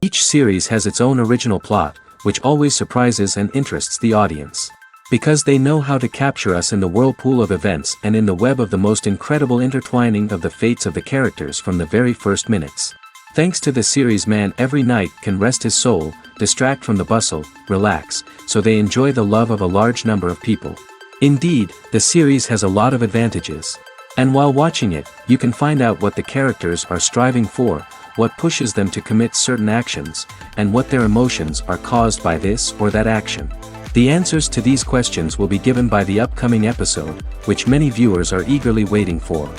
Each series has its own original plot, which always surprises and interests the audience. Because they know how to capture us in the whirlpool of events and in the web of the most incredible intertwining of the fates of the characters from the very first minutes. Thanks to the series, man every night can rest his soul, distract from the bustle, relax, so they enjoy the love of a large number of people. Indeed, the series has a lot of advantages. And while watching it, you can find out what the characters are striving for, what pushes them to commit certain actions, and what their emotions are caused by this or that action. The answers to these questions will be given by the upcoming episode, which many viewers are eagerly waiting for.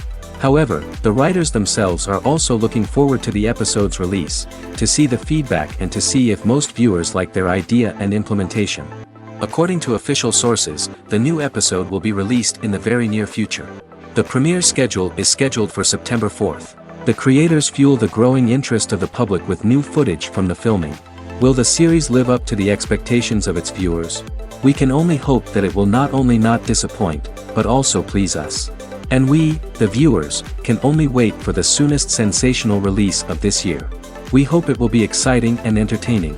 However, the writers themselves are also looking forward to the episode's release, to see the feedback and to see if most viewers like their idea and implementation. According to official sources, the new episode will be released in the very near future. The premiere schedule is scheduled for September 4th. The creators fuel the growing interest of the public with new footage from the filming. Will the series live up to the expectations of its viewers? We can only hope that it will not only not disappoint, but also please us. And we, the viewers, can only wait for the soonest sensational release of this year. We hope it will be exciting and entertaining.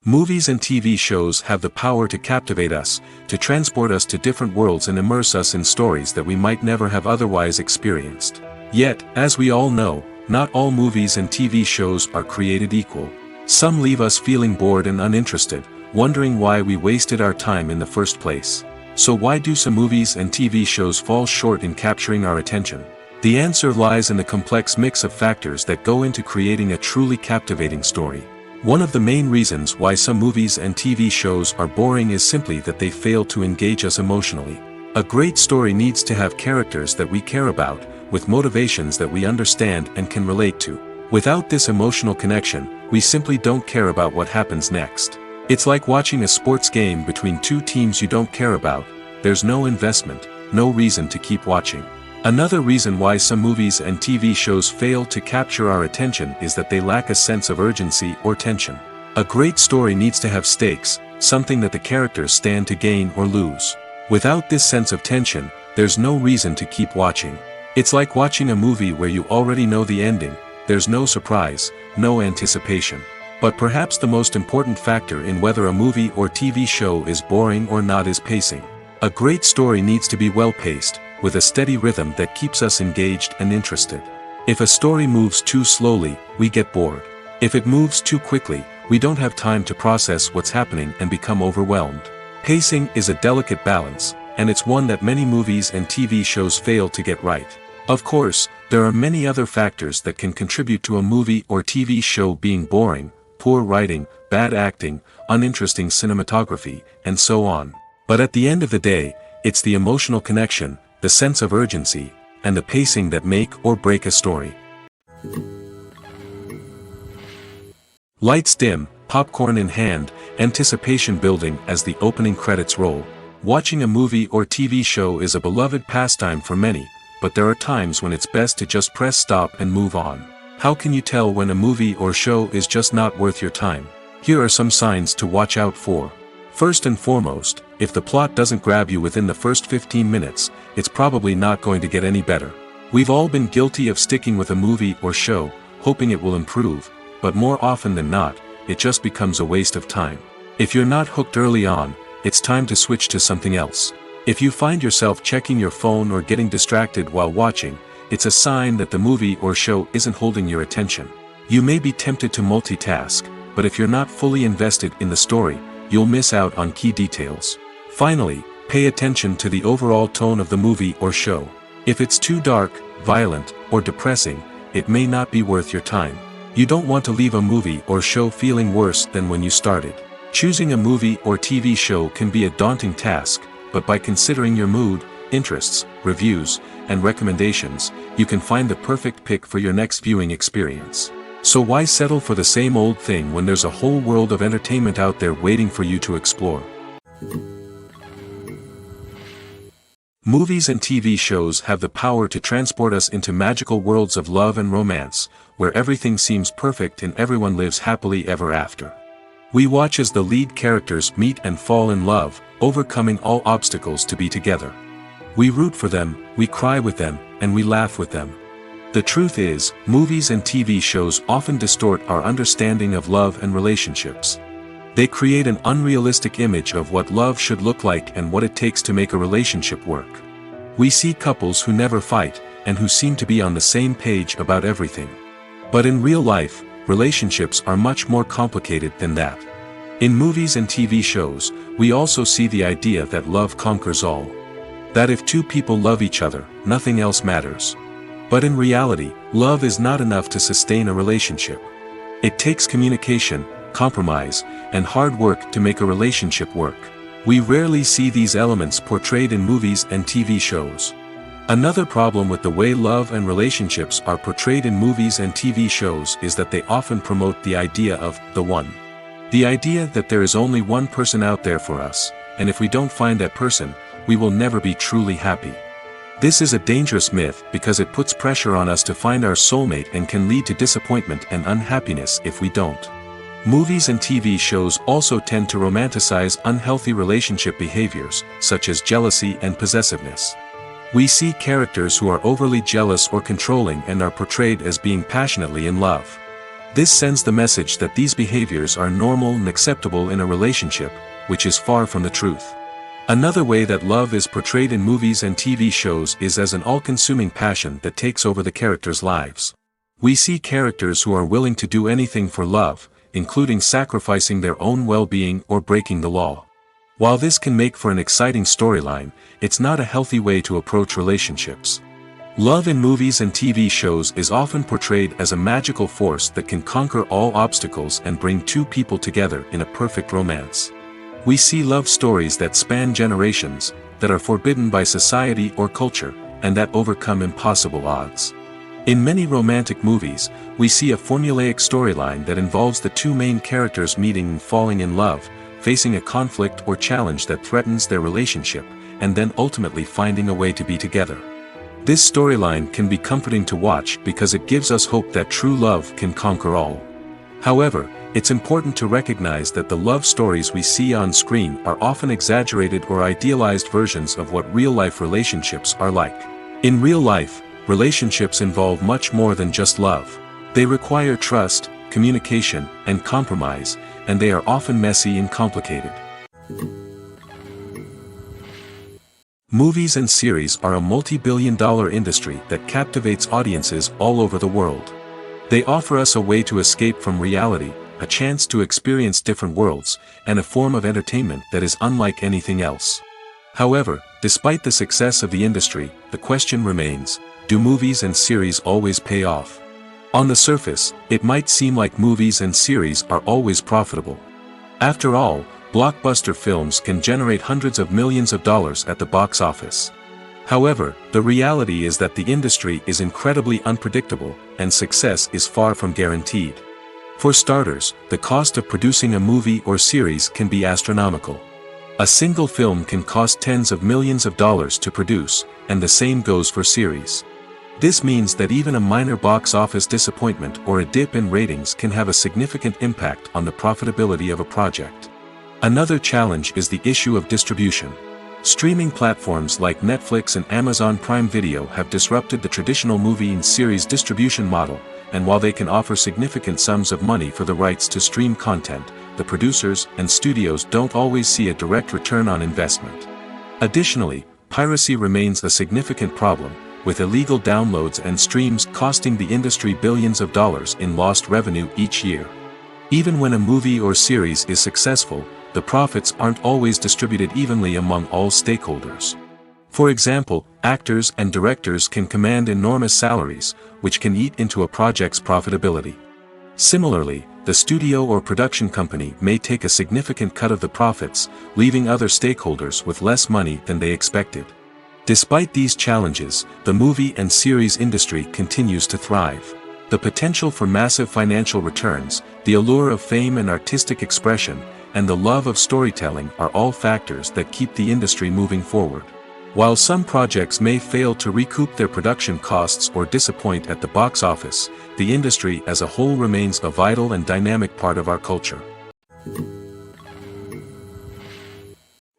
Movies and TV shows have the power to captivate us, to transport us to different worlds and immerse us in stories that we might never have otherwise experienced. Yet, as we all know, not all movies and TV shows are created equal. Some leave us feeling bored and uninterested, wondering why we wasted our time in the first place. So why do some movies and TV shows fall short in capturing our attention? The answer lies in the complex mix of factors that go into creating a truly captivating story. One of the main reasons why some movies and TV shows are boring is simply that they fail to engage us emotionally. A great story needs to have characters that we care about, with motivations that we understand and can relate to. Without this emotional connection, we simply don't care about what happens next. It's like watching a sports game between two teams you don't care about. There's no investment, no reason to keep watching. Another reason why some movies and TV shows fail to capture our attention is that they lack a sense of urgency or tension. A great story needs to have stakes, something that the characters stand to gain or lose. Without this sense of tension, there's no reason to keep watching. It's like watching a movie where you already know the ending. There's no surprise, no anticipation. But perhaps the most important factor in whether a movie or TV show is boring or not is pacing. A great story needs to be well-paced, with a steady rhythm that keeps us engaged and interested. If a story moves too slowly, we get bored. If it moves too quickly, we don't have time to process what's happening and become overwhelmed. Pacing is a delicate balance, and it's one that many movies and TV shows fail to get right. Of course, there are many other factors that can contribute to a movie or TV show being boring: poor writing, bad acting, uninteresting cinematography, and so on. But at the end of the day, it's the emotional connection, the sense of urgency, and the pacing that make or break a story. Lights dim, popcorn in hand, anticipation building as the opening credits roll. Watching a movie or TV show is a beloved pastime for many, but there are times when it's best to just press stop and move on. How can you tell when a movie or show is just not worth your time? Here are some signs to watch out for. First and foremost, if the plot doesn't grab you within the first 15 minutes, it's probably not going to get any better. We've all been guilty of sticking with a movie or show, hoping it will improve, but more often than not, it just becomes a waste of time. If you're not hooked early on, it's time to switch to something else. If you find yourself checking your phone or getting distracted while watching, it's a sign that the movie or show isn't holding your attention. You may be tempted to multitask, but if you're not fully invested in the story, you'll miss out on key details. Finally, pay attention to the overall tone of the movie or show. If it's too dark, violent, or depressing, it may not be worth your time. You don't want to leave a movie or show feeling worse than when you started. Choosing a movie or TV show can be a daunting task, but by considering your mood, interests, reviews, and recommendations, you can find the perfect pick for your next viewing experience. So why settle for the same old thing when there's a whole world of entertainment out there waiting for you to explore? Movies and TV shows have the power to transport us into magical worlds of love and romance, where everything seems perfect and everyone lives happily ever after. We watch as the lead characters meet and fall in love, overcoming all obstacles to be together. We root for them, we cry with them, and we laugh with them. The truth is, movies and TV shows often distort our understanding of love and relationships. They create an unrealistic image of what love should look like and what it takes to make a relationship work. We see couples who never fight, and who seem to be on the same page about everything. But in real life, relationships are much more complicated than that. In movies and TV shows, we also see the idea that love conquers all. That if two people love each other, nothing else matters. But in reality, love is not enough to sustain a relationship. It takes communication, compromise, and hard work to make a relationship work. We rarely see these elements portrayed in movies and TV shows. Another problem with the way love and relationships are portrayed in movies and TV shows is that they often promote the idea of the one. The idea that there is only one person out there for us, and if we don't find that person, we will never be truly happy. This is a dangerous myth because it puts pressure on us to find our soulmate and can lead to disappointment and unhappiness if we don't. Movies and TV shows also tend to romanticize unhealthy relationship behaviors, such as jealousy and possessiveness. We see characters who are overly jealous or controlling and are portrayed as being passionately in love. This sends the message that these behaviors are normal and acceptable in a relationship, which is far from the truth. Another way that love is portrayed in movies and TV shows is as an all-consuming passion that takes over the characters' lives. We see characters who are willing to do anything for love, including sacrificing their own well-being or breaking the law. While this can make for an exciting storyline, it's not a healthy way to approach relationships. Love in movies and TV shows is often portrayed as a magical force that can conquer all obstacles and bring two people together in a perfect romance. We see love stories that span generations, that are forbidden by society or culture, and that overcome impossible odds. In many romantic movies, we see a formulaic storyline that involves the two main characters meeting and falling in love, facing a conflict or challenge that threatens their relationship, and then ultimately finding a way to be together. This storyline can be comforting to watch because it gives us hope that true love can conquer all. However, it's important to recognize that the love stories we see on screen are often exaggerated or idealized versions of what real-life relationships are like. In real life, relationships involve much more than just love. They require trust, communication, and compromise, and they are often messy and complicated. Movies and series are a multi-billion-dollar industry that captivates audiences all over the world. They offer us a way to escape from reality, a chance to experience different worlds, and a form of entertainment that is unlike anything else. However, despite the success of the industry, the question remains, do movies and series always pay off? On the surface, it might seem like movies and series are always profitable. After all, blockbuster films can generate hundreds of millions of dollars at the box office. However, the reality is that the industry is incredibly unpredictable, and success is far from guaranteed. For starters, the cost of producing a movie or series can be astronomical. A single film can cost tens of millions of dollars to produce, and the same goes for series. This means that even a minor box office disappointment or a dip in ratings can have a significant impact on the profitability of a project. Another challenge is the issue of distribution. Streaming platforms like Netflix and Amazon Prime Video have disrupted the traditional movie and series distribution model, and while they can offer significant sums of money for the rights to stream content, the producers and studios don't always see a direct return on investment. Additionally, piracy remains a significant problem, with illegal downloads and streams costing the industry billions of dollars in lost revenue each year. Even when a movie or series is successful, the profits aren't always distributed evenly among all stakeholders. For example, actors and directors can command enormous salaries, which can eat into a project's profitability. Similarly, the studio or production company may take a significant cut of the profits, leaving other stakeholders with less money than they expected. Despite these challenges, the movie and series industry continues to thrive. The potential for massive financial returns, the allure of fame and artistic expression, and the love of storytelling are all factors that keep the industry moving forward. While some projects may fail to recoup their production costs or disappoint at the box office, the industry as a whole remains a vital and dynamic part of our culture.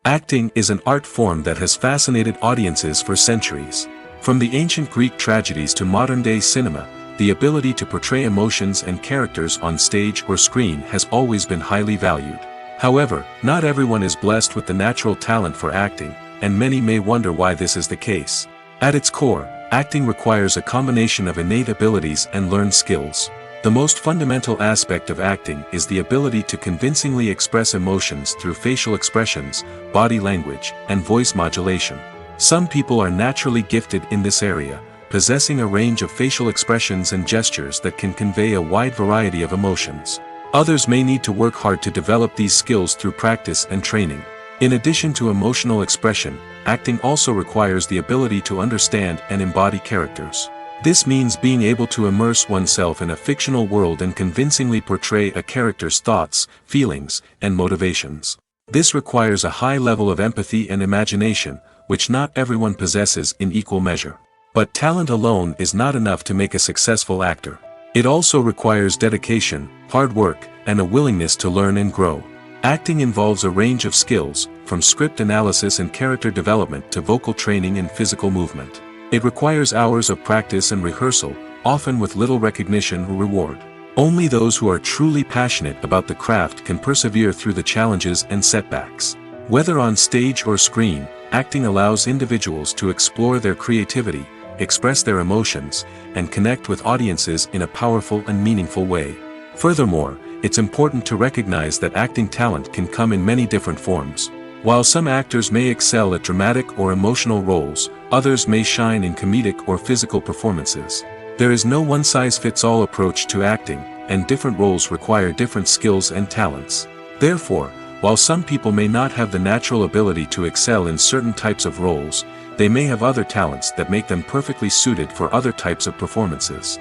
Acting is an art form that has fascinated audiences for centuries. From the ancient Greek tragedies to modern-day cinema, the ability to portray emotions and characters on stage or screen has always been highly valued. However, not everyone is blessed with the natural talent for acting, and many may wonder why this is the case. At its core, acting requires a combination of innate abilities and learned skills. The most fundamental aspect of acting is the ability to convincingly express emotions through facial expressions, body language, and voice modulation. Some people are naturally gifted in this area, possessing a range of facial expressions and gestures that can convey a wide variety of emotions. Others may need to work hard to develop these skills through practice and training. In addition to emotional expression, acting also requires the ability to understand and embody characters. This means being able to immerse oneself in a fictional world and convincingly portray a character's thoughts, feelings, and motivations. This requires a high level of empathy and imagination, which not everyone possesses in equal measure. But talent alone is not enough to make a successful actor. It also requires dedication, hard work, and a willingness to learn and grow. Acting involves a range of skills, from script analysis and character development to vocal training and physical movement. It requires hours of practice and rehearsal, often with little recognition or reward. Only those who are truly passionate about the craft can persevere through the challenges and setbacks. Whether on stage or screen, acting allows individuals to explore their creativity, express their emotions, and connect with audiences in a powerful and meaningful way. Furthermore, it's important to recognize that acting talent can come in many different forms. While some actors may excel at dramatic or emotional roles, others may shine in comedic or physical performances. There is no one-size-fits-all approach to acting, and different roles require different skills and talents. Therefore, while some people may not have the natural ability to excel in certain types of roles, they may have other talents that make them perfectly suited for other types of performances.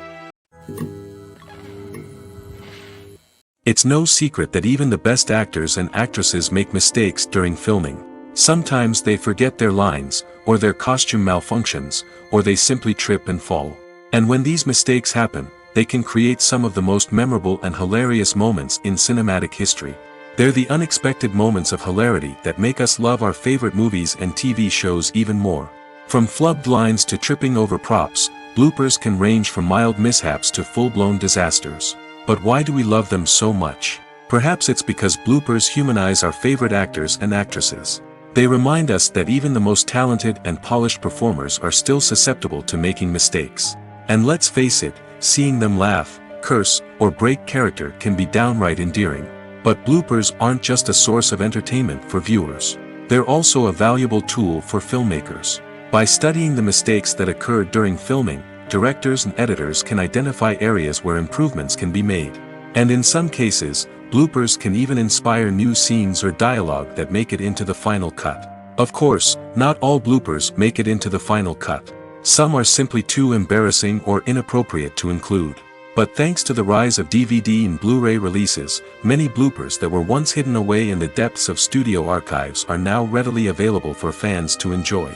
It's no secret that even the best actors and actresses make mistakes during filming. Sometimes they forget their lines, or their costume malfunctions, or they simply trip and fall. And when these mistakes happen, they can create some of the most memorable and hilarious moments in cinematic history. They're the unexpected moments of hilarity that make us love our favorite movies and TV shows even more. From flubbed lines to tripping over props, bloopers can range from mild mishaps to full-blown disasters. But why do we love them so much? Perhaps it's because bloopers humanize our favorite actors and actresses. They remind us that even the most talented and polished performers are still susceptible to making mistakes. And let's face it, seeing them laugh, curse, or break character can be downright endearing. But bloopers aren't just a source of entertainment for viewers. They're also a valuable tool for filmmakers. By studying the mistakes that occurred during filming, directors and editors can identify areas where improvements can be made. And in some cases, bloopers can even inspire new scenes or dialogue that make it into the final cut. Of course, not all bloopers make it into the final cut. Some are simply too embarrassing or inappropriate to include. But thanks to the rise of DVD and Blu-ray releases, many bloopers that were once hidden away in the depths of studio archives are now readily available for fans to enjoy.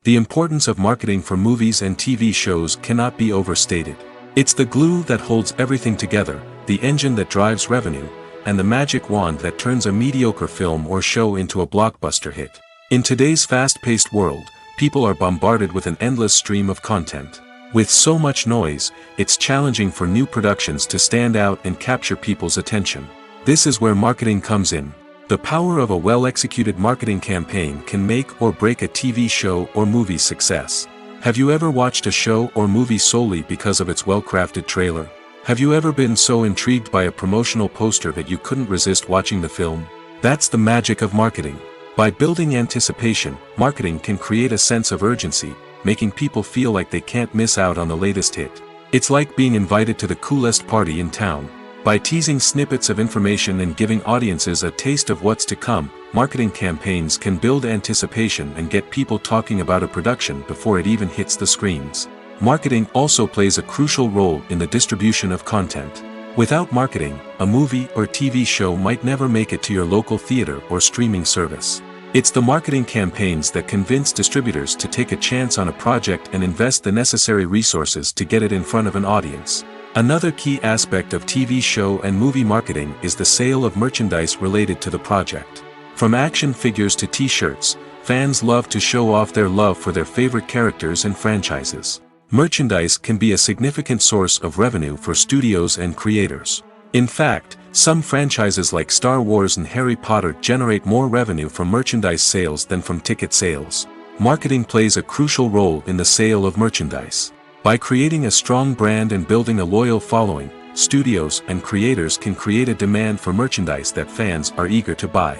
The importance of marketing for movies and TV shows cannot be overstated. It's the glue that holds everything together, the engine that drives revenue, and the magic wand that turns a mediocre film or show into a blockbuster hit. In today's fast-paced world, people are bombarded with an endless stream of content. With so much noise, it's challenging for new productions to stand out and capture people's attention. This is where marketing comes in. The power of a well-executed marketing campaign can make or break a TV show or movie's success. Have you ever watched a show or movie solely because of its well-crafted trailer? Have you ever been so intrigued by a promotional poster that you couldn't resist watching the film? That's the magic of marketing. By building anticipation, marketing can create a sense of urgency, making people feel like they can't miss out on the latest hit. It's like being invited to the coolest party in town. By teasing snippets of information and giving audiences a taste of what's to come, marketing campaigns can build anticipation and get people talking about a production before it even hits the screens. Marketing also plays a crucial role in the distribution of content. Without marketing, a movie or TV show might never make it to your local theater or streaming service. It's the marketing campaigns that convince distributors to take a chance on a project and invest the necessary resources to get it in front of an audience. Another key aspect of TV show and movie marketing is the sale of merchandise related to the project. From action figures to t-shirts, fans love to show off their love for their favorite characters and franchises. Merchandise can be a significant source of revenue for studios and creators. In fact, some franchises like Star Wars and Harry Potter generate more revenue from merchandise sales than from ticket sales. Marketing plays a crucial role in the sale of merchandise. By creating a strong brand and building a loyal following, studios and creators can create a demand for merchandise that fans are eager to buy.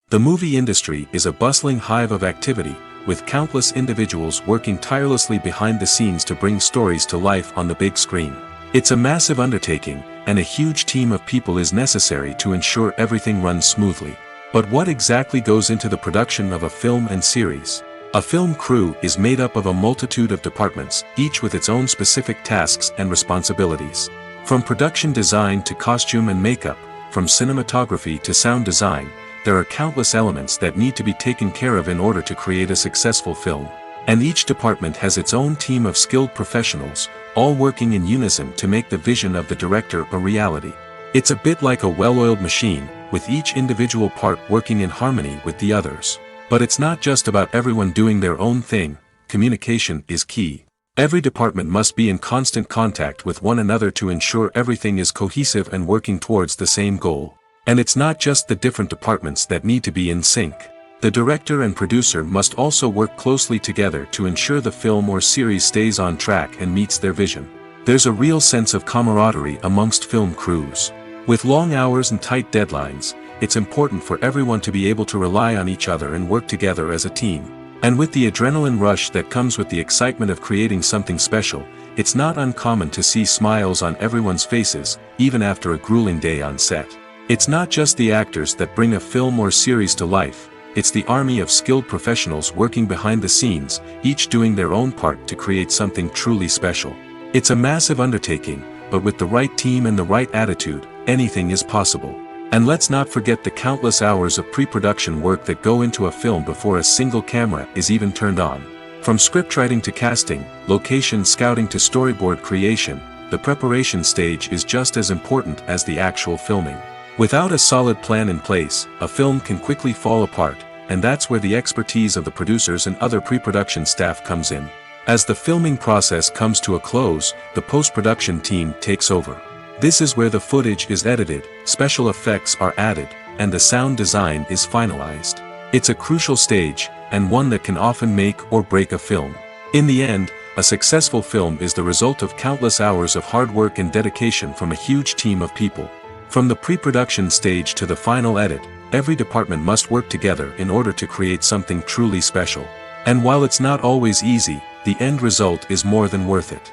The movie industry is a bustling hive of activity, with countless individuals working tirelessly behind the scenes to bring stories to life on the big screen. It's a massive undertaking, and a huge team of people is necessary to ensure everything runs smoothly. But what exactly goes into the production of a film and series? A film crew is made up of a multitude of departments, each with its own specific tasks and responsibilities. From production design to costume and makeup, from cinematography to sound design, there are countless elements that need to be taken care of in order to create a successful film. And each department has its own team of skilled professionals, all working in unison to make the vision of the director a reality. It's a bit like a well-oiled machine, with each individual part working in harmony with the others. But it's not just about everyone doing their own thing. Communication is key. Every department must be in constant contact with one another to ensure everything is cohesive and working towards the same goal. And it's not just the different departments that need to be in sync. The director and producer must also work closely together to ensure the film or series stays on track and meets their vision. There's a real sense of camaraderie amongst film crews. With long hours and tight deadlines, it's important for everyone to be able to rely on each other and work together as a team. And with the adrenaline rush that comes with the excitement of creating something special, it's not uncommon to see smiles on everyone's faces, even after a grueling day on set. It's not just the actors that bring a film or series to life, it's the army of skilled professionals working behind the scenes, each doing their own part to create something truly special. It's a massive undertaking, but with the right team and the right attitude, anything is possible. And let's not forget the countless hours of pre-production work that go into a film before a single camera is even turned on. From scriptwriting to casting, location scouting to storyboard creation, the preparation stage is just as important as the actual filming. Without a solid plan in place, a film can quickly fall apart, and that's where the expertise of the producers and other pre-production staff comes in. As the filming process comes to a close, the post-production team takes over. This is where the footage is edited, special effects are added, and the sound design is finalized. It's a crucial stage, and one that can often make or break a film. In the end, a successful film is the result of countless hours of hard work and dedication from a huge team of people. From the pre-production stage to the final edit, every department must work together in order to create something truly special. And while it's not always easy, the end result is more than worth it.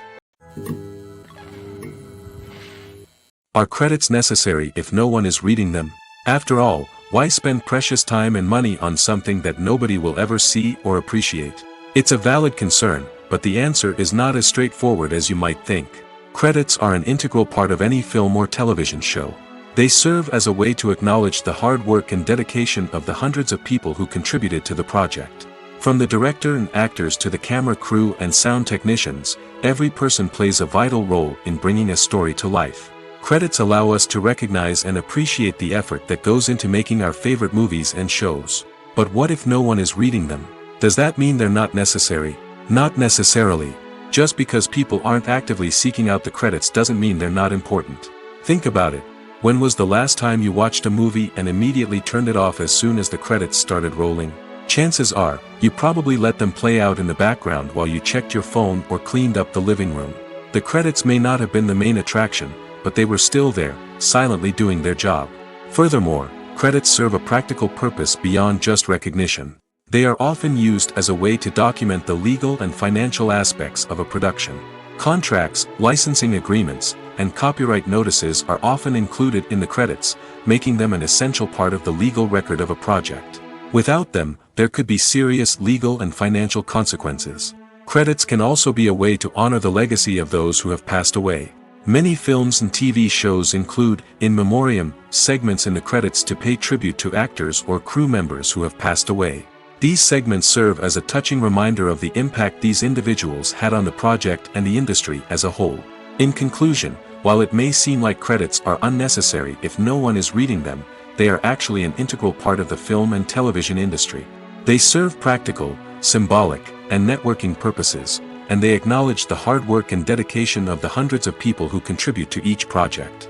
Are credits necessary if no one is reading them? After all, why spend precious time and money on something that nobody will ever see or appreciate? It's a valid concern, but the answer is not as straightforward as you might think. Credits are an integral part of any film or television show. They serve as a way to acknowledge the hard work and dedication of the hundreds of people who contributed to the project. From the director and actors to the camera crew and sound technicians, every person plays a vital role in bringing a story to life. Credits allow us to recognize and appreciate the effort that goes into making our favorite movies and shows. But what if no one is reading them? Does that mean they're not necessary? Not necessarily. Just because people aren't actively seeking out the credits doesn't mean they're not important. Think about it. When was the last time you watched a movie and immediately turned it off as soon as the credits started rolling? Chances are, you probably let them play out in the background while you checked your phone or cleaned up the living room. The credits may not have been the main attraction, but they were still there, silently doing their job. Furthermore, credits serve a practical purpose beyond just recognition. They are often used as a way to document the legal and financial aspects of a production. Contracts, licensing agreements, and copyright notices are often included in the credits, making them an essential part of the legal record of a project. Without them, there could be serious legal and financial consequences. Credits can also be a way to honor the legacy of those who have passed away. Many films and TV shows include, in memoriam, segments in the credits to pay tribute to actors or crew members who have passed away. These segments serve as a touching reminder of the impact these individuals had on the project and the industry as a whole. In conclusion, while it may seem like credits are unnecessary if no one is reading them, they are actually an integral part of the film and television industry. They serve practical, symbolic, and networking purposes, and they acknowledge the hard work and dedication of the hundreds of people who contribute to each project.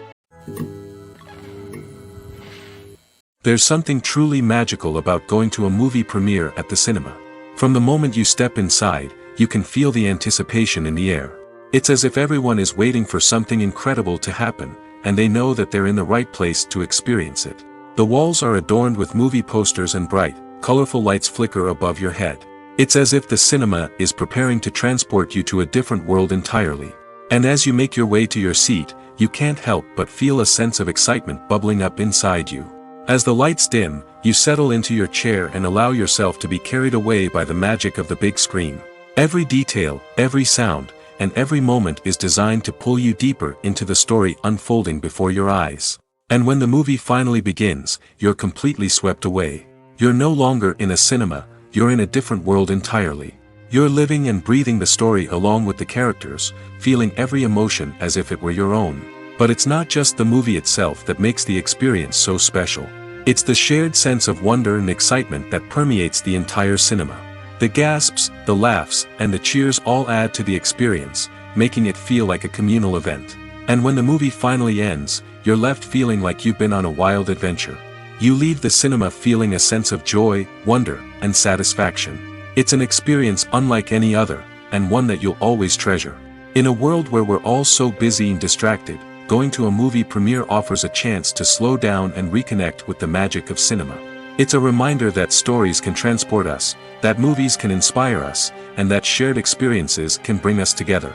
There's something truly magical about going to a movie premiere at the cinema. From the moment you step inside, you can feel the anticipation in the air. It's as if everyone is waiting for something incredible to happen, and they know that they're in the right place to experience it. The walls are adorned with movie posters and bright, colorful lights flicker above your head. It's as if the cinema is preparing to transport you to a different world entirely. And as you make your way to your seat, you can't help but feel a sense of excitement bubbling up inside you. As the lights dim, you settle into your chair and allow yourself to be carried away by the magic of the big screen. Every detail, every sound, and every moment is designed to pull you deeper into the story unfolding before your eyes. And when the movie finally begins, you're completely swept away. You're no longer in a cinema, you're in a different world entirely. You're living and breathing the story along with the characters, feeling every emotion as if it were your own. But it's not just the movie itself that makes the experience so special. It's the shared sense of wonder and excitement that permeates the entire cinema. The gasps, the laughs, and the cheers all add to the experience, making it feel like a communal event. And when the movie finally ends, you're left feeling like you've been on a wild adventure. You leave the cinema feeling a sense of joy, wonder, and satisfaction. It's an experience unlike any other, and one that you'll always treasure. In a world where we're all so busy and distracted, going to a movie premiere offers a chance to slow down and reconnect with the magic of cinema. It's a reminder that stories can transport us, that movies can inspire us, and that shared experiences can bring us together.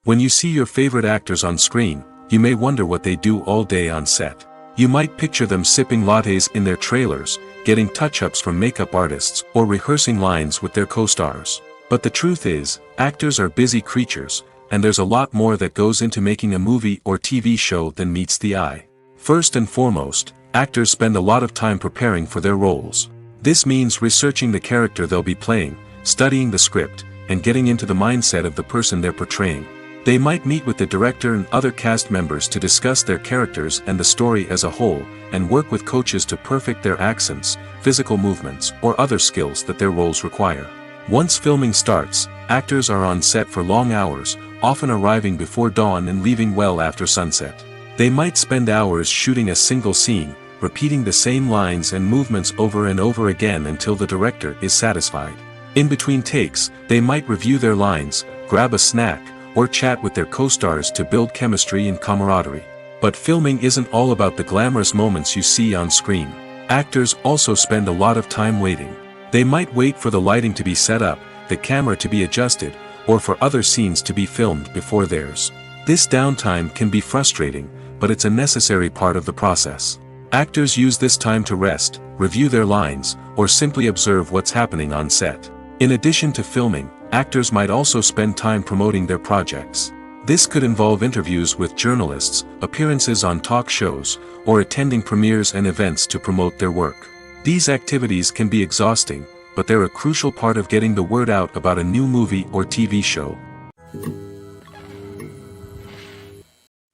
When you see your favorite actors on screen, you may wonder what they do all day on set. You might picture them sipping lattes in their trailers, getting touch-ups from makeup artists, or rehearsing lines with their co-stars. But the truth is, actors are busy creatures, and there's a lot more that goes into making a movie or TV show than meets the eye. First and foremost, actors spend a lot of time preparing for their roles. This means researching the character they'll be playing, studying the script, and getting into the mindset of the person they're portraying. They might meet with the director and other cast members to discuss their characters and the story as a whole, and work with coaches to perfect their accents, physical movements, or other skills that their roles require. Once filming starts, actors are on set for long hours, often arriving before dawn and leaving well after sunset. They might spend hours shooting a single scene, repeating the same lines and movements over and over again until the director is satisfied. In between takes, they might review their lines, grab a snack, or chat with their co-stars to build chemistry and camaraderie. But filming isn't all about the glamorous moments you see on screen. Actors also spend a lot of time waiting. They might wait for the lighting to be set up, the camera to be adjusted, or for other scenes to be filmed before theirs. This downtime can be frustrating, but it's a necessary part of the process. Actors use this time to rest, review their lines, or simply observe what's happening on set. In addition to filming, actors might also spend time promoting their projects. This could involve interviews with journalists, appearances on talk shows, or attending premieres and events to promote their work. These activities can be exhausting, but they're a crucial part of getting the word out about a new movie or TV show.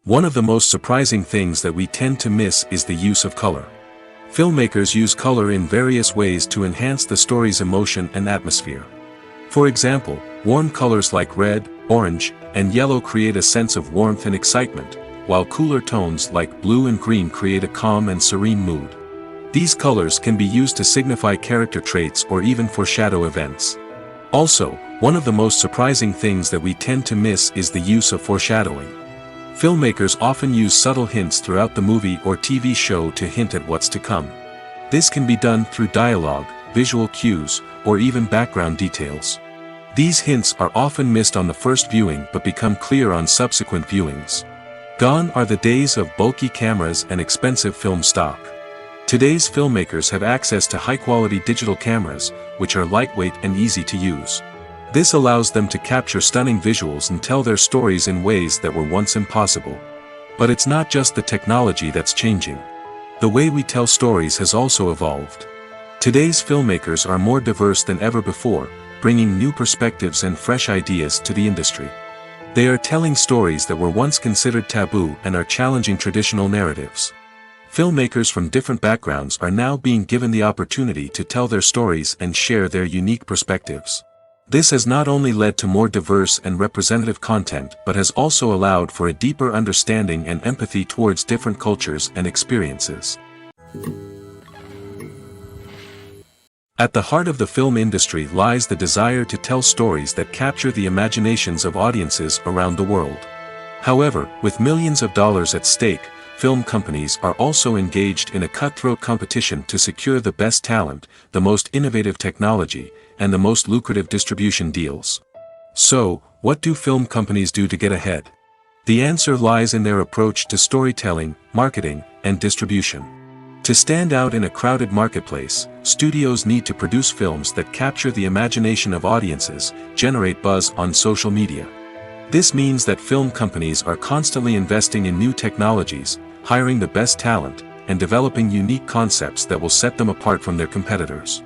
One of the most surprising things that we tend to miss is the use of color. Filmmakers use color in various ways to enhance the story's emotion and atmosphere. For example, warm colors like red, orange, and yellow create a sense of warmth and excitement, while cooler tones like blue and green create a calm and serene mood. These colors can be used to signify character traits or even foreshadow events. Also, one of the most surprising things that we tend to miss is the use of foreshadowing. Filmmakers often use subtle hints throughout the movie or TV show to hint at what's to come. This can be done through dialogue, visual cues, or even background details. These hints are often missed on the first viewing but become clear on subsequent viewings. Gone are the days of bulky cameras and expensive film stock. Today's filmmakers have access to high-quality digital cameras, which are lightweight and easy to use. This allows them to capture stunning visuals and tell their stories in ways that were once impossible. But it's not just the technology that's changing. The way we tell stories has also evolved. Today's filmmakers are more diverse than ever before, bringing new perspectives and fresh ideas to the industry. They are telling stories that were once considered taboo and are challenging traditional narratives. Filmmakers from different backgrounds are now being given the opportunity to tell their stories and share their unique perspectives. This has not only led to more diverse and representative content but has also allowed for a deeper understanding and empathy towards different cultures and experiences. At the heart of the film industry lies the desire to tell stories that capture the imaginations of audiences around the world. However, with millions of dollars at stake, film companies are also engaged in a cutthroat competition to secure the best talent, the most innovative technology, and the most lucrative distribution deals. So, what do film companies do to get ahead? The answer lies in their approach to storytelling, marketing, and distribution. To stand out in a crowded marketplace, studios need to produce films that capture the imagination of audiences, generate buzz on social media. This means that film companies are constantly investing in new technologies, hiring the best talent, and developing unique concepts that will set them apart from their competitors.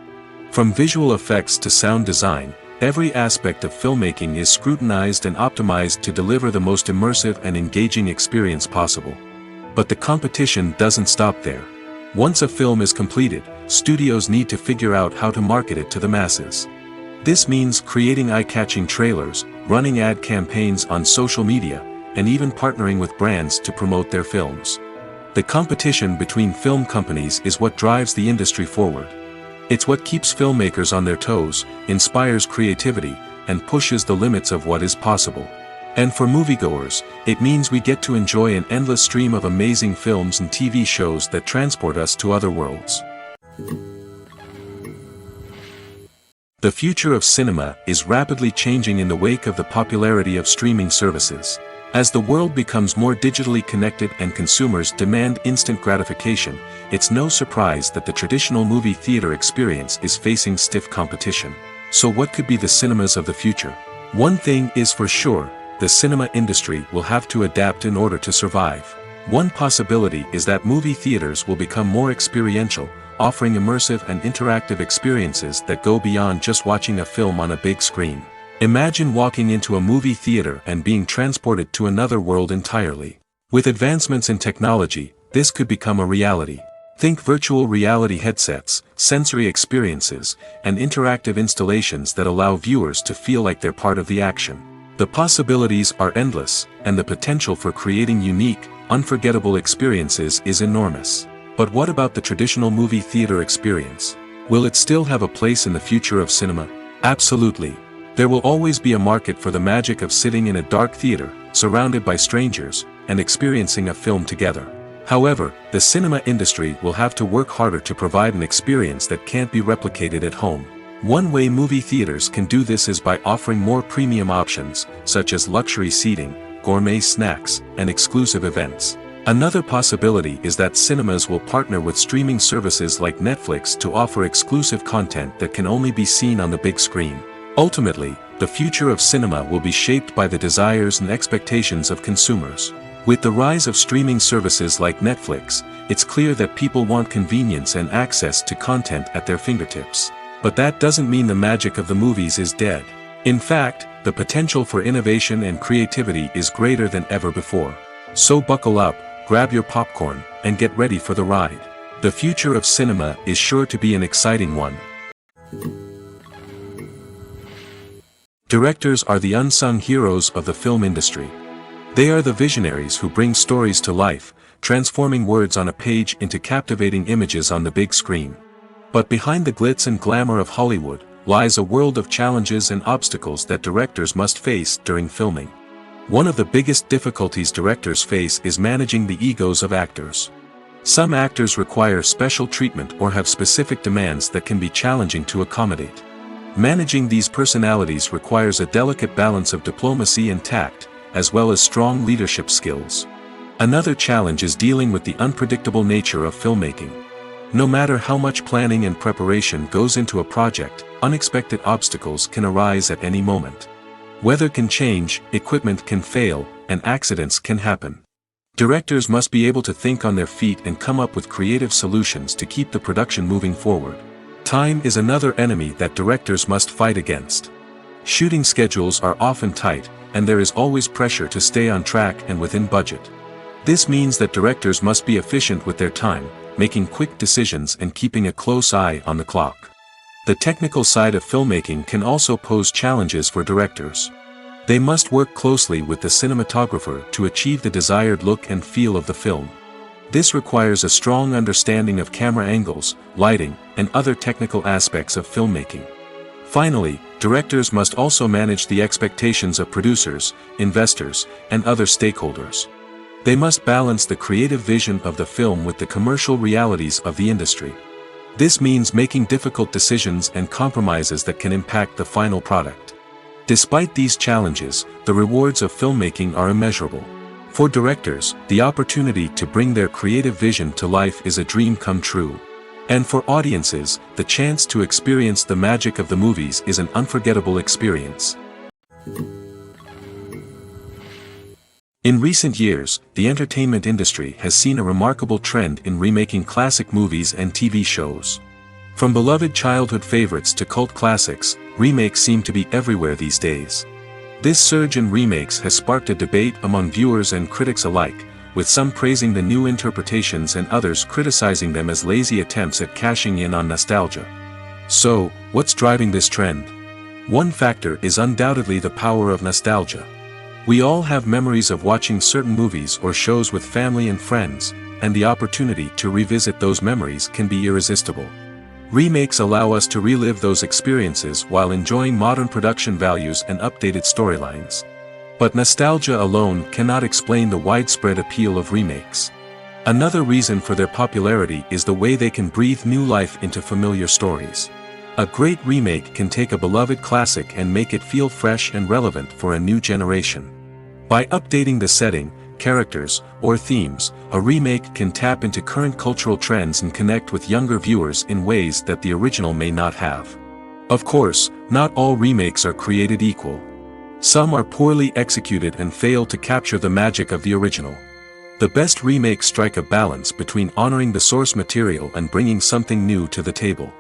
From visual effects to sound design, every aspect of filmmaking is scrutinized and optimized to deliver the most immersive and engaging experience possible. But the competition doesn't stop there. Once a film is completed, studios need to figure out how to market it to the masses. This means creating eye-catching trailers, running ad campaigns on social media, and even partnering with brands to promote their films. The competition between film companies is what drives the industry forward. It's what keeps filmmakers on their toes, inspires creativity, and pushes the limits of what is possible. And for moviegoers, it means we get to enjoy an endless stream of amazing films and TV shows that transport us to other worlds. The future of cinema is rapidly changing in the wake of the popularity of streaming services. As the world becomes more digitally connected and consumers demand instant gratification, it's no surprise that the traditional movie theater experience is facing stiff competition. So what could be the cinemas of the future? One thing is for sure, the cinema industry will have to adapt in order to survive. One possibility is that movie theaters will become more experiential, offering immersive and interactive experiences that go beyond just watching a film on a big screen. Imagine walking into a movie theater and being transported to another world entirely. With advancements in technology, this could become a reality. Think virtual reality headsets, sensory experiences, and interactive installations that allow viewers to feel like they're part of the action. The possibilities are endless, and the potential for creating unique, unforgettable experiences is enormous. But what about the traditional movie theater experience? Will it still have a place in the future of cinema? Absolutely. There will always be a market for the magic of sitting in a dark theater, surrounded by strangers, and experiencing a film together. However, the cinema industry will have to work harder to provide an experience that can't be replicated at home. One way movie theaters can do this is by offering more premium options, such as luxury seating, gourmet snacks, and exclusive events. Another possibility is that cinemas will partner with streaming services like Netflix to offer exclusive content that can only be seen on the big screen. Ultimately, the future of cinema will be shaped by the desires and expectations of consumers. With the rise of streaming services like Netflix, it's clear that people want convenience and access to content at their fingertips. But that doesn't mean the magic of the movies is dead. In fact, the potential for innovation and creativity is greater than ever before. So buckle up, grab your popcorn, and get ready for the ride. The future of cinema is sure to be an exciting one. Directors are the unsung heroes of the film industry. They are the visionaries who bring stories to life, transforming words on a page into captivating images on the big screen. But behind the glitz and glamour of Hollywood, lies a world of challenges and obstacles that directors must face during filming. One of the biggest difficulties directors face is managing the egos of actors. Some actors require special treatment or have specific demands that can be challenging to accommodate. Managing these personalities requires a delicate balance of diplomacy and tact, as well as strong leadership skills. Another challenge is dealing with the unpredictable nature of filmmaking. No matter how much planning and preparation goes into a project, unexpected obstacles can arise at any moment. Weather can change, equipment can fail, and accidents can happen. Directors must be able to think on their feet and come up with creative solutions to keep the production moving forward. Time is another enemy that directors must fight against. Shooting schedules are often tight, and there is always pressure to stay on track and within budget. This means that directors must be efficient with their time, making quick decisions and keeping a close eye on the clock. The technical side of filmmaking can also pose challenges for directors. They must work closely with the cinematographer to achieve the desired look and feel of the film. This requires a strong understanding of camera angles, lighting, and other technical aspects of filmmaking. Finally, directors must also manage the expectations of producers, investors, and other stakeholders. They must balance the creative vision of the film with the commercial realities of the industry. This means making difficult decisions and compromises that can impact the final product. Despite these challenges, the rewards of filmmaking are immeasurable. For directors, the opportunity to bring their creative vision to life is a dream come true. And for audiences, the chance to experience the magic of the movies is an unforgettable experience. In recent years, the entertainment industry has seen a remarkable trend in remaking classic movies and TV shows. From beloved childhood favorites to cult classics, remakes seem to be everywhere these days. This surge in remakes has sparked a debate among viewers and critics alike, with some praising the new interpretations and others criticizing them as lazy attempts at cashing in on nostalgia. So, what's driving this trend? One factor is undoubtedly the power of nostalgia. We all have memories of watching certain movies or shows with family and friends, and the opportunity to revisit those memories can be irresistible. Remakes allow us to relive those experiences while enjoying modern production values and updated storylines. But nostalgia alone cannot explain the widespread appeal of remakes. Another reason for their popularity is the way they can breathe new life into familiar stories. A great remake can take a beloved classic and make it feel fresh and relevant for a new generation. By updating the setting, characters, or themes, a remake can tap into current cultural trends and connect with younger viewers in ways that the original may not have. Of course, not all remakes are created equal. Some are poorly executed and fail to capture the magic of the original. The best remakes strike a balance between honoring the source material and bringing something new to the table.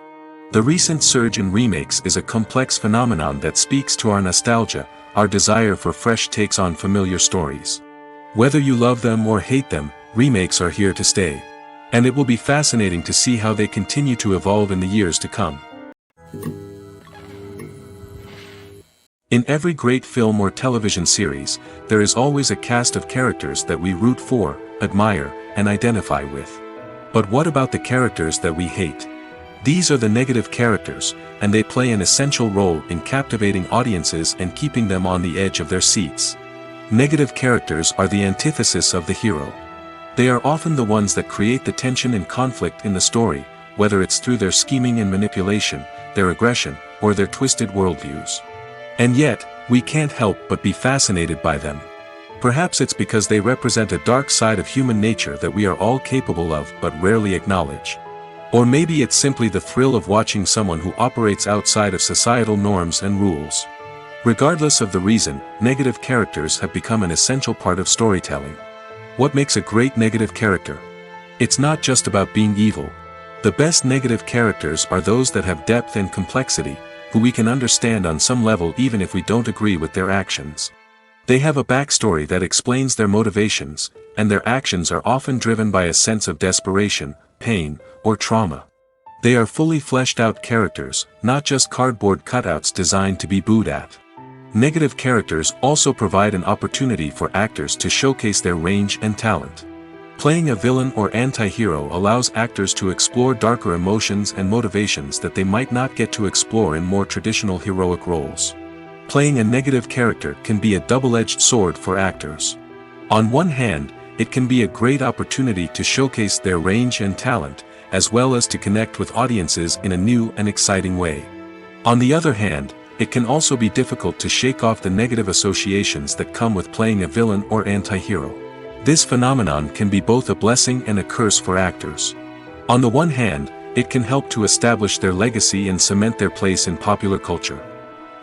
The recent surge in remakes is a complex phenomenon that speaks to our nostalgia, our desire for fresh takes on familiar stories. Whether you love them or hate them, remakes are here to stay. And it will be fascinating to see how they continue to evolve in the years to come. In every great film or television series, there is always a cast of characters that we root for, admire, and identify with. But what about the characters that we hate? These are the negative characters, and they play an essential role in captivating audiences and keeping them on the edge of their seats. Negative characters are the antithesis of the hero. They are often the ones that create the tension and conflict in the story, whether it's through their scheming and manipulation, their aggression, or their twisted worldviews. And yet, we can't help but be fascinated by them. Perhaps it's because they represent a dark side of human nature that we are all capable of but rarely acknowledge. Or maybe it's simply the thrill of watching someone who operates outside of societal norms and rules. Regardless of the reason, negative characters have become an essential part of storytelling. What makes a great negative character? It's not just about being evil. The best negative characters are those that have depth and complexity, who we can understand on some level even if we don't agree with their actions. They have a backstory that explains their motivations, and their actions are often driven by a sense of desperation, pain, or trauma. They are fully fleshed out characters, not just cardboard cutouts designed to be booed at. Negative characters also provide an opportunity for actors to showcase their range and talent. Playing a villain or anti-hero allows actors to explore darker emotions and motivations that they might not get to explore in more traditional heroic roles. Playing a negative character can be a double-edged sword for actors. On one hand, it can be a great opportunity to showcase their range and talent, as well as to connect with audiences in a new and exciting way. On the other hand, it can also be difficult to shake off the negative associations that come with playing a villain or anti-hero. This phenomenon can be both a blessing and a curse for actors. On the one hand, it can help to establish their legacy and cement their place in popular culture.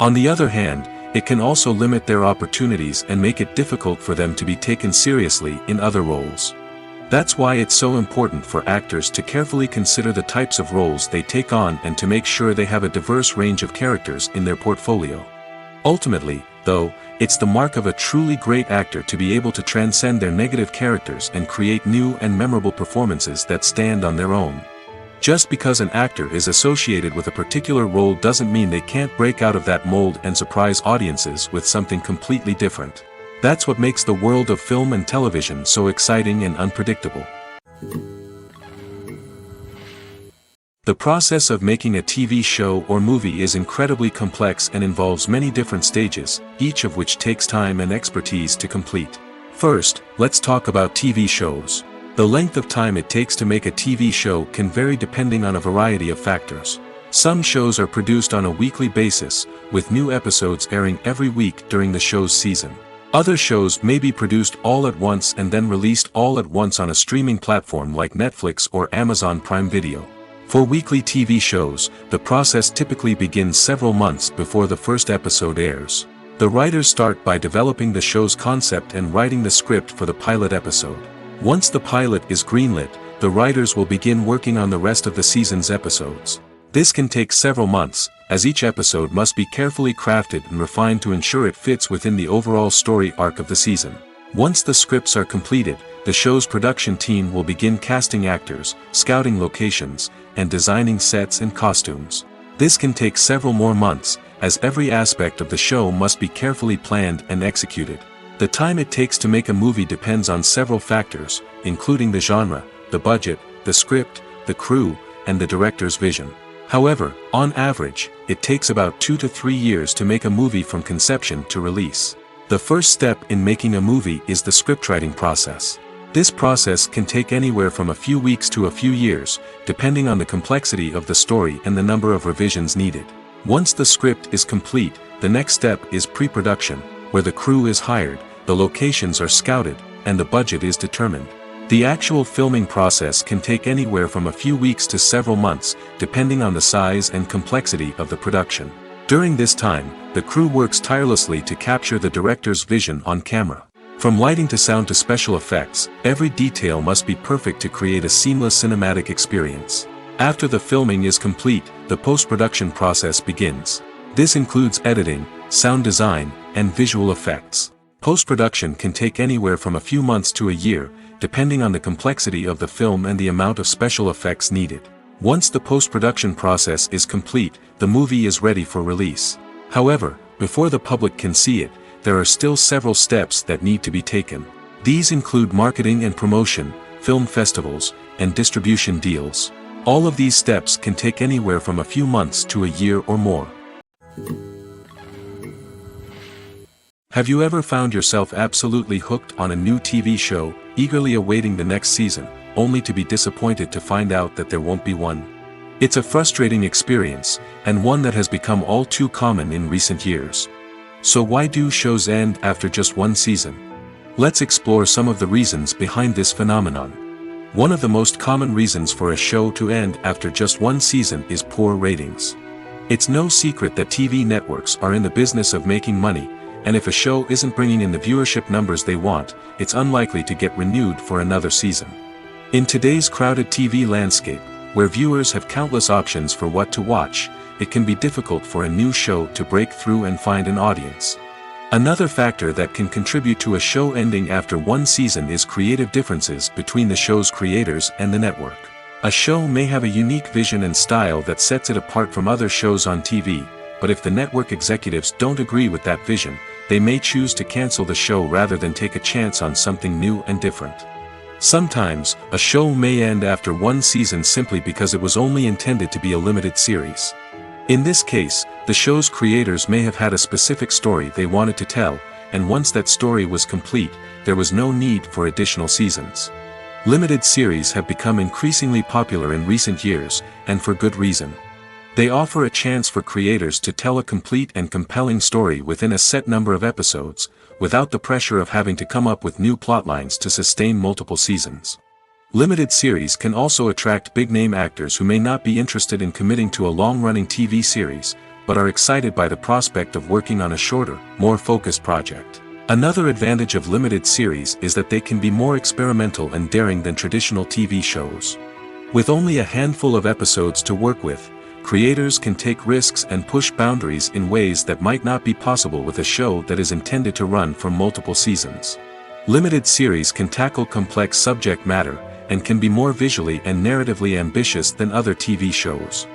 On the other hand, it can also limit their opportunities and make it difficult for them to be taken seriously in other roles. That's why it's so important for actors to carefully consider the types of roles they take on and to make sure they have a diverse range of characters in their portfolio. Ultimately, though, it's the mark of a truly great actor to be able to transcend their negative characters and create new and memorable performances that stand on their own. Just because an actor is associated with a particular role doesn't mean they can't break out of that mold and surprise audiences with something completely different. That's what makes the world of film and television so exciting and unpredictable. The process of making a TV show or movie is incredibly complex and involves many different stages, each of which takes time and expertise to complete. First, let's talk about TV shows. The length of time it takes to make a TV show can vary depending on a variety of factors. Some shows are produced on a weekly basis, with new episodes airing every week during the show's season. Other shows may be produced all at once and then released all at once on a streaming platform like Netflix or Amazon Prime Video. For weekly TV shows, the process typically begins several months before the first episode airs. The writers start by developing the show's concept and writing the script for the pilot episode. Once the pilot is greenlit, the writers will begin working on the rest of the season's episodes. This can take several months, as each episode must be carefully crafted and refined to ensure it fits within the overall story arc of the season. Once the scripts are completed, the show's production team will begin casting actors, scouting locations, and designing sets and costumes. This can take several more months, as every aspect of the show must be carefully planned and executed. The time it takes to make a movie depends on several factors, including the genre, the budget, the script, the crew, and the director's vision. However, on average, it takes about 2 to 3 years to make a movie from conception to release. The first step in making a movie is the scriptwriting process. This process can take anywhere from a few weeks to a few years, depending on the complexity of the story and the number of revisions needed. Once the script is complete, the next step is pre-production, where the crew is hired, the locations are scouted, and the budget is determined. The actual filming process can take anywhere from a few weeks to several months, depending on the size and complexity of the production. During this time, the crew works tirelessly to capture the director's vision on camera. From lighting to sound to special effects, every detail must be perfect to create a seamless cinematic experience. After the filming is complete, the post-production process begins. This includes editing, sound design, and visual effects. Post-production can take anywhere from a few months to a year, depending on the complexity of the film and the amount of special effects needed. Once the post-production process is complete, the movie is ready for release. However, before the public can see it, there are still several steps that need to be taken. These include marketing and promotion, film festivals, and distribution deals. All of these steps can take anywhere from a few months to a year or more. Have you ever found yourself absolutely hooked on a new TV show, eagerly awaiting the next season, only to be disappointed to find out that there won't be one? It's a frustrating experience, and one that has become all too common in recent years. So why do shows end after just one season? Let's explore some of the reasons behind this phenomenon. One of the most common reasons for a show to end after just one season is poor ratings. It's no secret that TV networks are in the business of making money, and if a show isn't bringing in the viewership numbers they want, it's unlikely to get renewed for another season. In today's crowded TV landscape, where viewers have countless options for what to watch, it can be difficult for a new show to break through and find an audience. Another factor that can contribute to a show ending after one season is creative differences between the show's creators and the network. A show may have a unique vision and style that sets it apart from other shows on TV, but if the network executives don't agree with that vision, they may choose to cancel the show rather than take a chance on something new and different. Sometimes, a show may end after one season simply because it was only intended to be a limited series. In this case, the show's creators may have had a specific story they wanted to tell, and once that story was complete, there was no need for additional seasons. Limited series have become increasingly popular in recent years, and for good reason. They offer a chance for creators to tell a complete and compelling story within a set number of episodes, without the pressure of having to come up with new plotlines to sustain multiple seasons. Limited series can also attract big-name actors who may not be interested in committing to a long-running TV series, but are excited by the prospect of working on a shorter, more focused project. Another advantage of limited series is that they can be more experimental and daring than traditional TV shows. With only a handful of episodes to work with, creators can take risks and push boundaries in ways that might not be possible with a show that is intended to run for multiple seasons. Limited series can tackle complex subject matter, and can be more visually and narratively ambitious than other TV shows.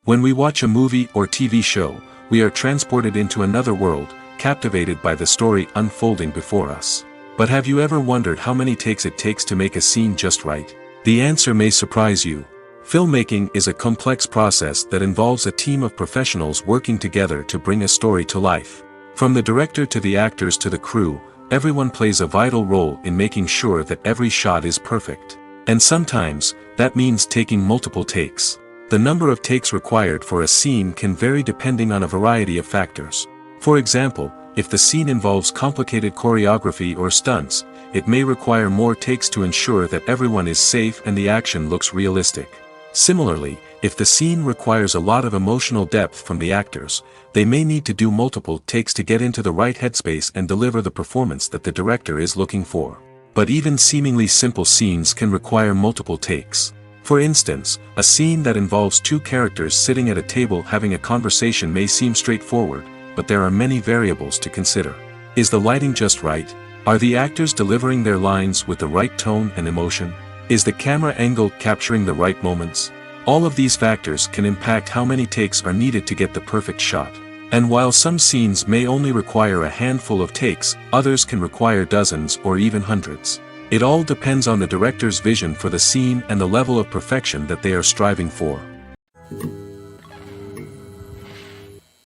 When we watch a movie or TV show, we are transported into another world, captivated by the story unfolding before us. But have you ever wondered how many takes it takes to make a scene just right? The answer may surprise you. Filmmaking is a complex process that involves a team of professionals working together to bring a story to life. From the director to the actors to the crew, everyone plays a vital role in making sure that every shot is perfect. And sometimes, that means taking multiple takes. The number of takes required for a scene can vary depending on a variety of factors. For example, if the scene involves complicated choreography or stunts, it may require more takes to ensure that everyone is safe and the action looks realistic. Similarly, if the scene requires a lot of emotional depth from the actors, they may need to do multiple takes to get into the right headspace and deliver the performance that the director is looking for. But even seemingly simple scenes can require multiple takes. For instance, a scene that involves two characters sitting at a table having a conversation may seem straightforward, but there are many variables to consider. Is the lighting just right? Are the actors delivering their lines with the right tone and emotion? Is the camera angle capturing the right moments? All of these factors can impact how many takes are needed to get the perfect shot. And while some scenes may only require a handful of takes, others can require dozens or even hundreds. It all depends on the director's vision for the scene and the level of perfection that they are striving for.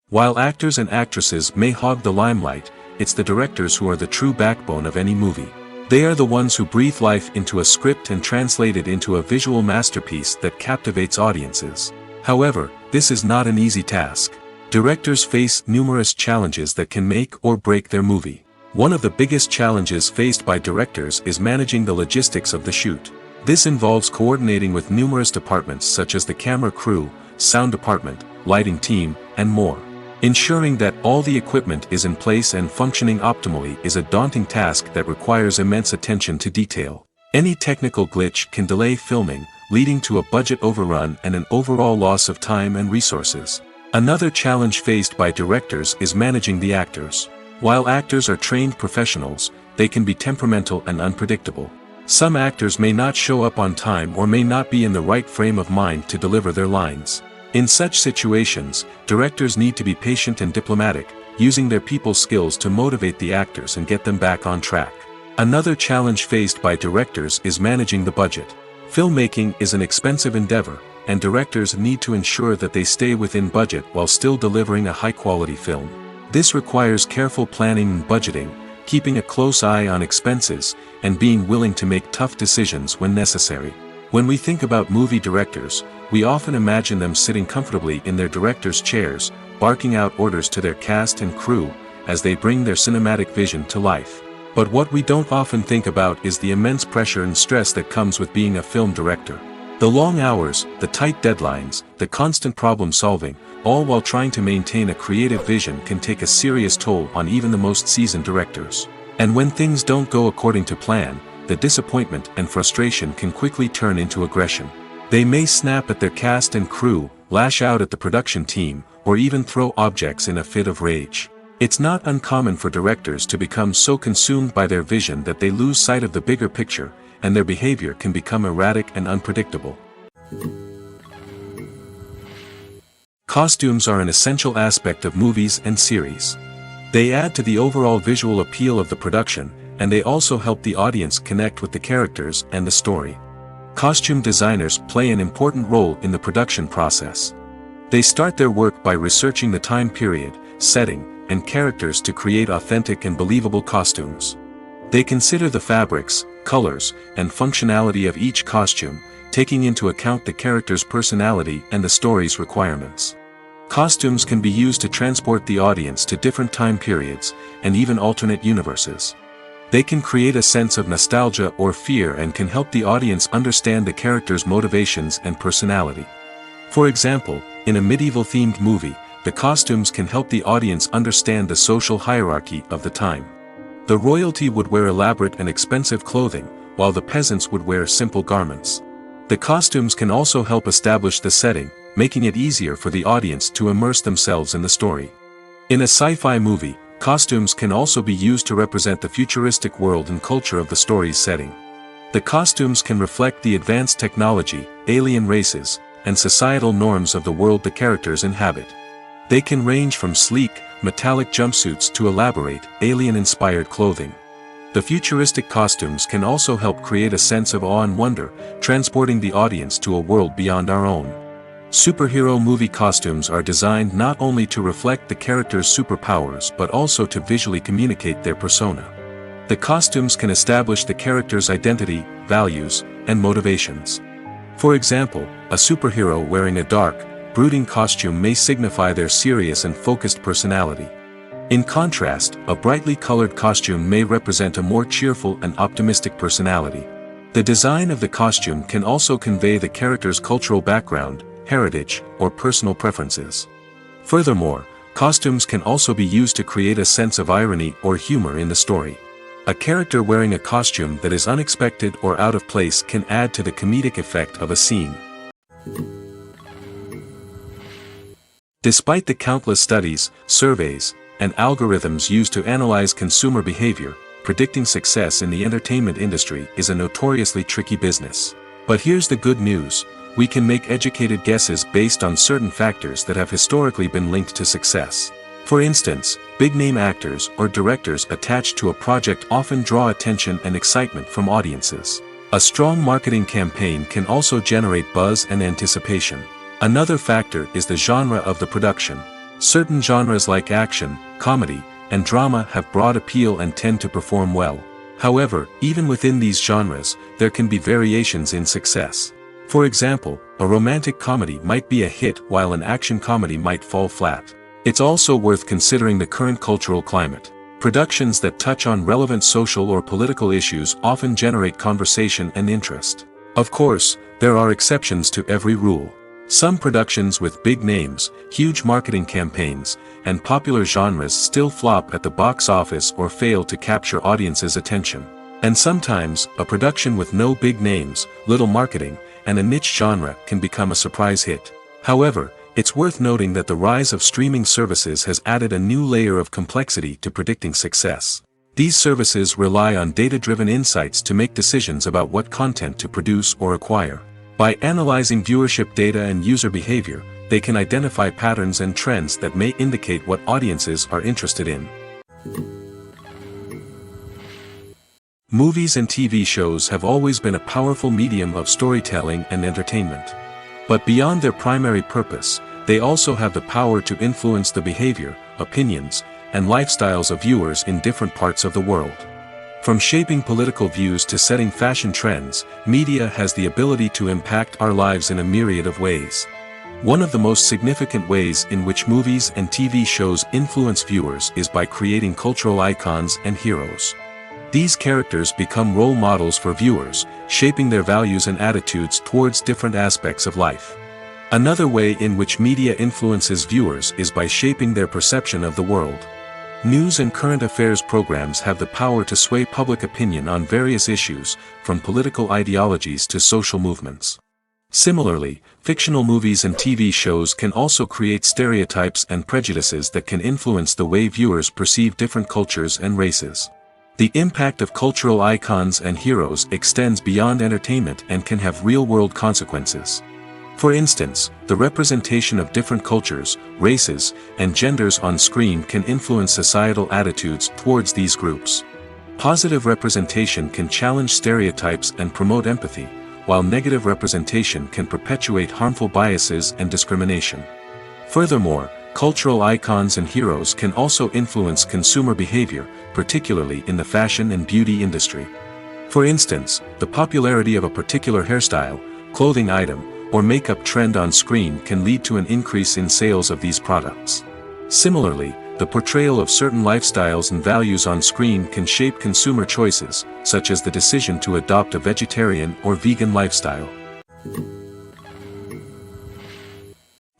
While actors and actresses may hog the limelight, it's the directors who are the true backbone of any movie. They are the ones who breathe life into a script and translate it into a visual masterpiece that captivates audiences. However, this is not an easy task. Directors face numerous challenges that can make or break their movie. One of the biggest challenges faced by directors is managing the logistics of the shoot. This involves coordinating with numerous departments such as the camera crew, sound department, lighting team, and more. Ensuring that all the equipment is in place and functioning optimally is a daunting task that requires immense attention to detail. Any technical glitch can delay filming, leading to a budget overrun and an overall loss of time and resources. Another challenge faced by directors is managing the actors. While actors are trained professionals, they can be temperamental and unpredictable. Some actors may not show up on time or may not be in the right frame of mind to deliver their lines. In such situations, directors need to be patient and diplomatic, using their people skills to motivate the actors and get them back on track. Another challenge faced by directors is managing the budget. Filmmaking is an expensive endeavor, and directors need to ensure that they stay within budget while still delivering a high-quality film. This requires careful planning and budgeting, keeping a close eye on expenses, and being willing to make tough decisions when necessary. When we think about movie directors, we often imagine them sitting comfortably in their director's chairs, barking out orders to their cast and crew, as they bring their cinematic vision to life. But what we don't often think about is the immense pressure and stress that comes with being a film director. The long hours, the tight deadlines, the constant problem solving, all while trying to maintain a creative vision can take a serious toll on even the most seasoned directors. And when things don't go according to plan, the disappointment and frustration can quickly turn into aggression. They may snap at their cast and crew, lash out at the production team, or even throw objects in a fit of rage. It's not uncommon for directors to become so consumed by their vision that they lose sight of the bigger picture, and their behavior can become erratic and unpredictable. Costumes are an essential aspect of movies and series. They add to the overall visual appeal of the production, and they also help the audience connect with the characters and the story. Costume designers play an important role in the production process. They start their work by researching the time period, setting, and characters to create authentic and believable costumes. They consider the fabrics, colors, and functionality of each costume, taking into account the character's personality and the story's requirements. Costumes can be used to transport the audience to different time periods, and even alternate universes. They can create a sense of nostalgia or fear and can help the audience understand the character's motivations and personality. For example, in a medieval-themed movie, the costumes can help the audience understand the social hierarchy of the time. The royalty would wear elaborate and expensive clothing, while the peasants would wear simple garments. The costumes can also help establish the setting, making it easier for the audience to immerse themselves in the story. In a sci-fi movie, costumes can also be used to represent the futuristic world and culture of the story's setting. The costumes can reflect the advanced technology, alien races, and societal norms of the world the characters inhabit. They can range from sleek, metallic jumpsuits to elaborate, alien-inspired clothing. The futuristic costumes can also help create a sense of awe and wonder, transporting the audience to a world beyond our own. Superhero movie costumes are designed not only to reflect the character's superpowers but also to visually communicate their persona. The costumes can establish the character's identity, values, and motivations. For example, a superhero wearing a dark, brooding costume may signify their serious and focused personality. In contrast, a brightly colored costume may represent a more cheerful and optimistic personality. The design of the costume can also convey the character's cultural background, heritage, or personal preferences. Furthermore, costumes can also be used to create a sense of irony or humor in the story. A character wearing a costume that is unexpected or out of place can add to the comedic effect of a scene. Despite the countless studies, surveys, and algorithms used to analyze consumer behavior, predicting success in the entertainment industry is a notoriously tricky business. But here's the good news: we can make educated guesses based on certain factors that have historically been linked to success. For instance, big-name actors or directors attached to a project often draw attention and excitement from audiences. A strong marketing campaign can also generate buzz and anticipation. Another factor is the genre of the production. Certain genres like action, comedy, and drama have broad appeal and tend to perform well. However, even within these genres, there can be variations in success. For example, a romantic comedy might be a hit while an action comedy might fall flat. It's also worth considering the current cultural climate. Productions that touch on relevant social or political issues often generate conversation and interest. Of course, there are exceptions to every rule. Some productions with big names, huge marketing campaigns, and popular genres still flop at the box office or fail to capture audiences' attention. And sometimes, a production with no big names, little marketing, and a niche genre can become a surprise hit. However, it's worth noting that the rise of streaming services has added a new layer of complexity to predicting success. These services rely on data-driven insights to make decisions about what content to produce or acquire. By analyzing viewership data and user behavior, they can identify patterns and trends that may indicate what audiences are interested in. Movies and TV shows have always been a powerful medium of storytelling and entertainment. But beyond their primary purpose, they also have the power to influence the behavior, opinions, and lifestyles of viewers in different parts of the world. From shaping political views to setting fashion trends, media has the ability to impact our lives in a myriad of ways. One of the most significant ways in which movies and TV shows influence viewers is by creating cultural icons and heroes. These characters become role models for viewers, shaping their values and attitudes towards different aspects of life. Another way in which media influences viewers is by shaping their perception of the world. News and current affairs programs have the power to sway public opinion on various issues, from political ideologies to social movements. Similarly, fictional movies and TV shows can also create stereotypes and prejudices that can influence the way viewers perceive different cultures and races. The impact of cultural icons and heroes extends beyond entertainment and can have real-world consequences. For instance, the representation of different cultures, races, and genders on screen can influence societal attitudes towards these groups. Positive representation can challenge stereotypes and promote empathy, while negative representation can perpetuate harmful biases and discrimination. Furthermore, cultural icons and heroes can also influence consumer behavior, particularly in the fashion and beauty industry. For instance, the popularity of a particular hairstyle, clothing item, or makeup trend on screen can lead to an increase in sales of these products. Similarly, the portrayal of certain lifestyles and values on screen can shape consumer choices, such as the decision to adopt a vegetarian or vegan lifestyle.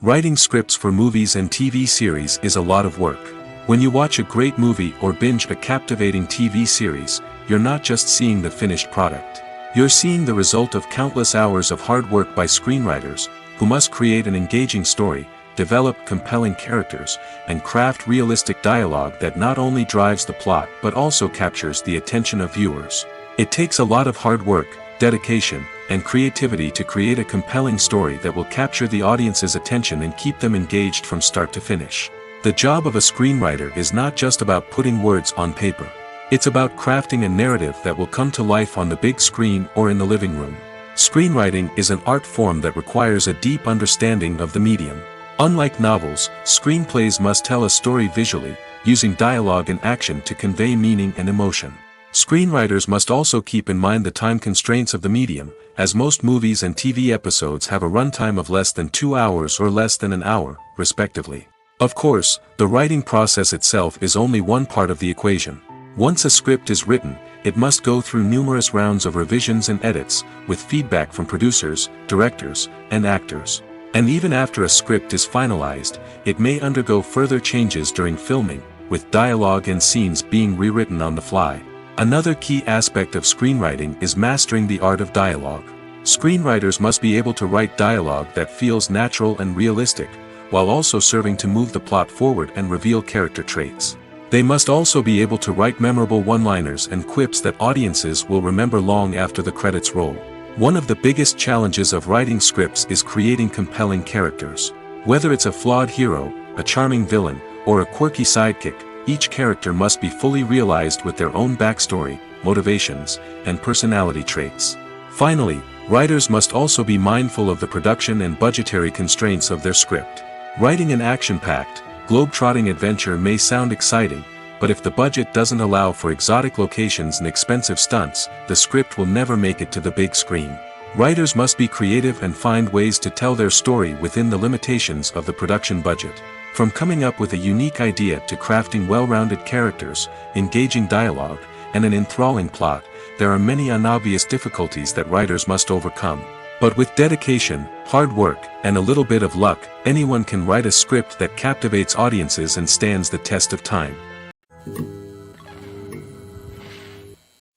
Writing scripts for movies and TV series is a lot of work. When you watch a great movie or binge a captivating TV series, you're not just seeing the finished product. You're seeing the result of countless hours of hard work by screenwriters, who must create an engaging story, develop compelling characters, and craft realistic dialogue that not only drives the plot but also captures the attention of viewers. It takes a lot of hard work, dedication, and creativity to create a compelling story that will capture the audience's attention and keep them engaged from start to finish. The job of a screenwriter is not just about putting words on paper. It's about crafting a narrative that will come to life on the big screen or in the living room. Screenwriting is an art form that requires a deep understanding of the medium. Unlike novels, screenplays must tell a story visually, using dialogue and action to convey meaning and emotion. Screenwriters must also keep in mind the time constraints of the medium, as most movies and TV episodes have a runtime of less than 2 hours or less than an hour, respectively. Of course, the writing process itself is only one part of the equation. Once a script is written, it must go through numerous rounds of revisions and edits, with feedback from producers, directors, and actors. And even after a script is finalized, it may undergo further changes during filming, with dialogue and scenes being rewritten on the fly. Another key aspect of screenwriting is mastering the art of dialogue. Screenwriters must be able to write dialogue that feels natural and realistic, while also serving to move the plot forward and reveal character traits. They must also be able to write memorable one-liners and quips that audiences will remember long after the credits roll. One of the biggest challenges of writing scripts is creating compelling characters. Whether it's a flawed hero, a charming villain, or a quirky sidekick, each character must be fully realized with their own backstory, motivations, and personality traits. Finally, writers must also be mindful of the production and budgetary constraints of their script. Writing an action-packed, globe-trotting adventure may sound exciting, but if the budget doesn't allow for exotic locations and expensive stunts, the script will never make it to the big screen. Writers must be creative and find ways to tell their story within the limitations of the production budget. From coming up with a unique idea to crafting well-rounded characters, engaging dialogue, and an enthralling plot, there are many unobvious difficulties that writers must overcome. But with dedication, hard work, and a little bit of luck, anyone can write a script that captivates audiences and stands the test of time.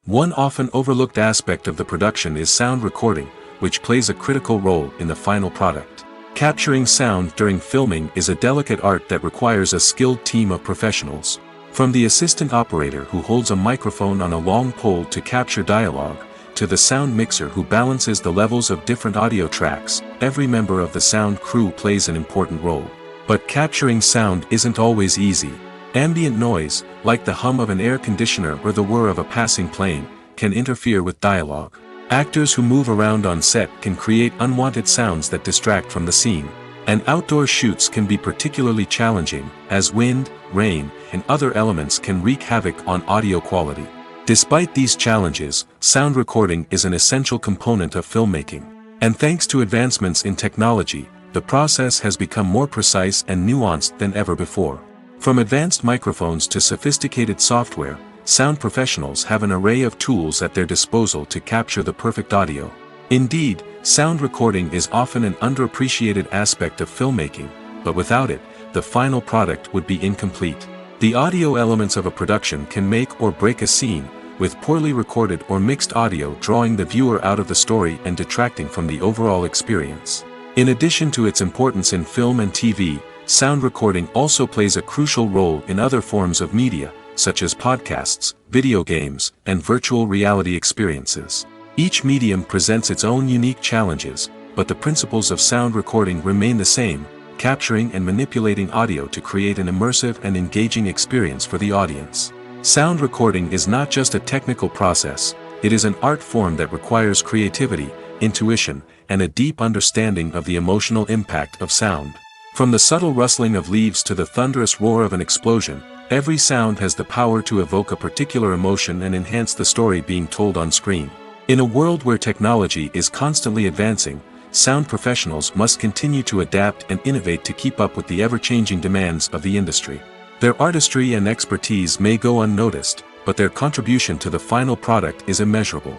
One often overlooked aspect of the production is sound recording, which plays a critical role in the final product. Capturing sound during filming is a delicate art that requires a skilled team of professionals. From the assistant operator who holds a microphone on a long pole to capture dialogue, to the sound mixer who balances the levels of different audio tracks, every member of the sound crew plays an important role. But capturing sound isn't always easy. Ambient noise, like the hum of an air conditioner or the whir of a passing plane, can interfere with dialogue. Actors who move around on set can create unwanted sounds that distract from the scene. And outdoor shoots can be particularly challenging, as wind, rain, and other elements can wreak havoc on audio quality. Despite these challenges, sound recording is an essential component of filmmaking. And thanks to advancements in technology, the process has become more precise and nuanced than ever before. From advanced microphones to sophisticated software, sound professionals have an array of tools at their disposal to capture the perfect audio. Indeed, sound recording is often an underappreciated aspect of filmmaking, but without it, the final product would be incomplete. The audio elements of a production can make or break a scene, with poorly recorded or mixed audio drawing the viewer out of the story and detracting from the overall experience. In addition to its importance in film and TV, sound recording also plays a crucial role in other forms of media, such as podcasts, video games, and virtual reality experiences. Each medium presents its own unique challenges, but the principles of sound recording remain the same, capturing and manipulating audio to create an immersive and engaging experience for the audience. Sound recording is not just a technical process, it is an art form that requires creativity, intuition, and a deep understanding of the emotional impact of sound. From the subtle rustling of leaves to the thunderous roar of an explosion, every sound has the power to evoke a particular emotion and enhance the story being told on screen. In a world where technology is constantly advancing, sound professionals must continue to adapt and innovate to keep up with the ever-changing demands of the industry. Their artistry and expertise may go unnoticed, but their contribution to the final product is immeasurable.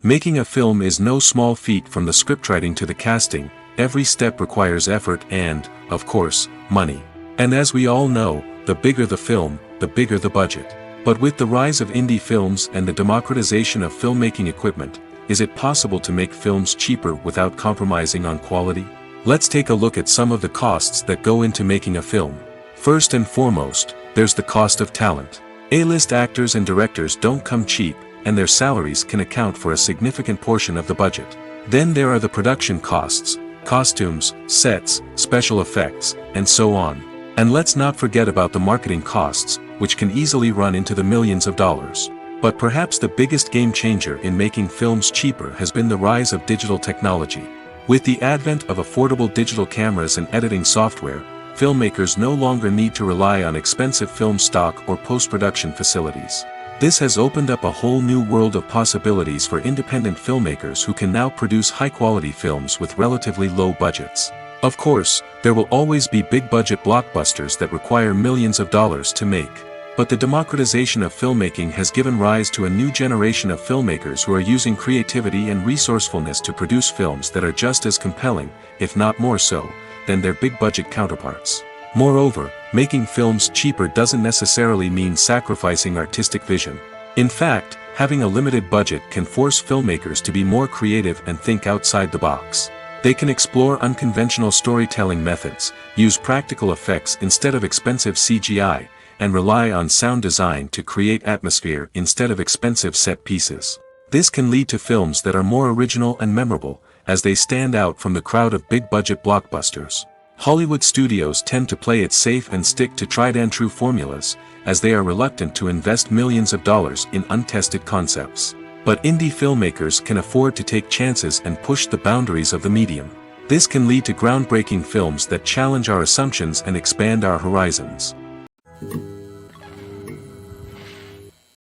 Making a film is no small feat. From the scriptwriting to the casting, every step requires effort and, of course, money. And as we all know, the bigger the film, the bigger the budget. But with the rise of indie films and the democratization of filmmaking equipment, is it possible to make films cheaper without compromising on quality? Let's take a look at some of the costs that go into making a film. First and foremost, there's the cost of talent. A-list actors and directors don't come cheap, and their salaries can account for a significant portion of the budget. Then there are the production costs, costumes, sets, special effects, and so on. And let's not forget about the marketing costs, which can easily run into the millions of dollars. But perhaps the biggest game changer in making films cheaper has been the rise of digital technology. With the advent of affordable digital cameras and editing software, filmmakers no longer need to rely on expensive film stock or post-production facilities. This has opened up a whole new world of possibilities for independent filmmakers who can now produce high-quality films with relatively low budgets. Of course, there will always be big-budget blockbusters that require millions of dollars to make. But the democratization of filmmaking has given rise to a new generation of filmmakers who are using creativity and resourcefulness to produce films that are just as compelling, if not more so, than their big-budget counterparts. Moreover, making films cheaper doesn't necessarily mean sacrificing artistic vision. In fact, having a limited budget can force filmmakers to be more creative and think outside the box. They can explore unconventional storytelling methods, use practical effects instead of expensive CGI, and rely on sound design to create atmosphere instead of expensive set pieces. This can lead to films that are more original and memorable, as they stand out from the crowd of big-budget blockbusters. Hollywood studios tend to play it safe and stick to tried-and-true formulas, as they are reluctant to invest millions of dollars in untested concepts. But indie filmmakers can afford to take chances and push the boundaries of the medium. This can lead to groundbreaking films that challenge our assumptions and expand our horizons.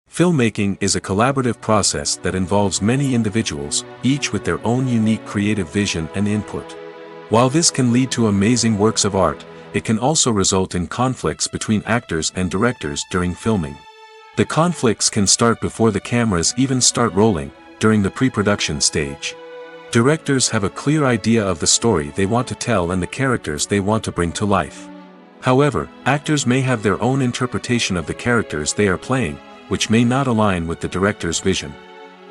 Filmmaking is a collaborative process that involves many individuals, each with their own unique creative vision and input. While this can lead to amazing works of art, it can also result in conflicts between actors and directors during filming. The conflicts can start before the cameras even start rolling, during the pre-production stage. Directors have a clear idea of the story they want to tell and the characters they want to bring to life. However, actors may have their own interpretation of the characters they are playing, which may not align with the director's vision.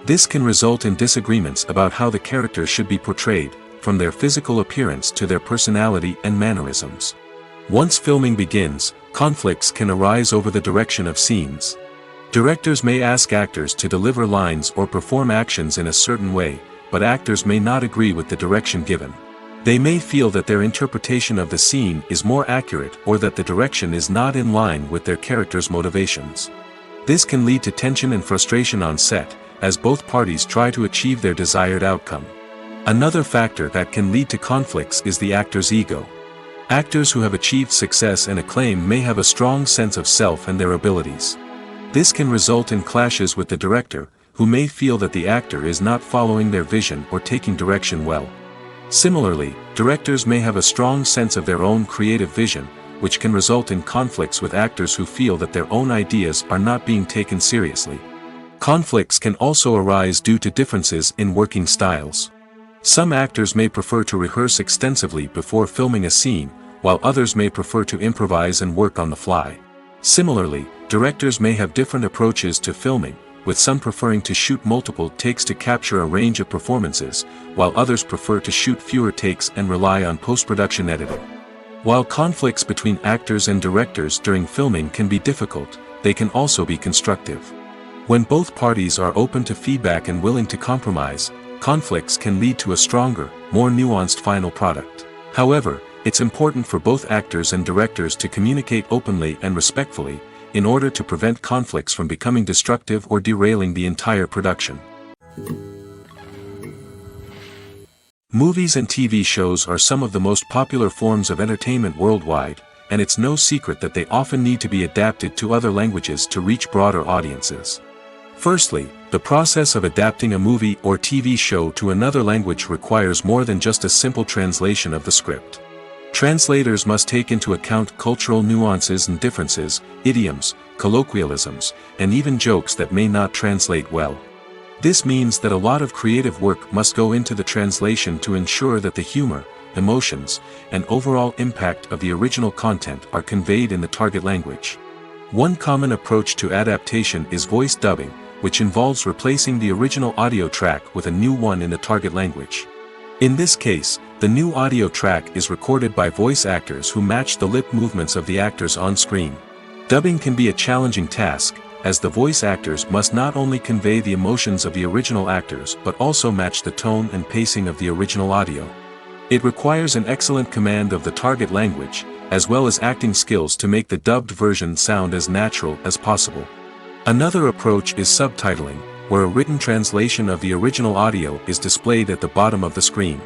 This can result in disagreements about how the characters should be portrayed, from their physical appearance to their personality and mannerisms. Once filming begins, conflicts can arise over the direction of scenes. Directors may ask actors to deliver lines or perform actions in a certain way, but actors may not agree with the direction given. They may feel that their interpretation of the scene is more accurate or that the direction is not in line with their character's motivations. This can lead to tension and frustration on set, as both parties try to achieve their desired outcome. Another factor that can lead to conflicts is the actor's ego. Actors who have achieved success and acclaim may have a strong sense of self and their abilities. This can result in clashes with the director, who may feel that the actor is not following their vision or taking direction well. Similarly, directors may have a strong sense of their own creative vision, which can result in conflicts with actors who feel that their own ideas are not being taken seriously. Conflicts can also arise due to differences in working styles. Some actors may prefer to rehearse extensively before filming a scene, while others may prefer to improvise and work on the fly. Similarly, directors may have different approaches to filming, with some preferring to shoot multiple takes to capture a range of performances, while others prefer to shoot fewer takes and rely on post-production editing. While conflicts between actors and directors during filming can be difficult, they can also be constructive. When both parties are open to feedback and willing to compromise, conflicts can lead to a stronger, more nuanced final product. However, it's important for both actors and directors to communicate openly and respectfully, in order to prevent conflicts from becoming destructive or derailing the entire production. Movies and TV shows are some of the most popular forms of entertainment worldwide, and it's no secret that they often need to be adapted to other languages to reach broader audiences. Firstly, the process of adapting a movie or TV show to another language requires more than just a simple translation of the script. Translators must take into account cultural nuances and differences, idioms, colloquialisms, and even jokes that may not translate well. This means that a lot of creative work must go into the translation to ensure that the humor, emotions, and overall impact of the original content are conveyed in the target language. One common approach to adaptation is voice dubbing, which involves replacing the original audio track with a new one in the target language. In this case, the new audio track is recorded by voice actors who match the lip movements of the actors on screen. Dubbing can be a challenging task, as the voice actors must not only convey the emotions of the original actors but also match the tone and pacing of the original audio. It requires an excellent command of the target language, as well as acting skills to make the dubbed version sound as natural as possible. Another approach is subtitling, where a written translation of the original audio is displayed at the bottom of the screen.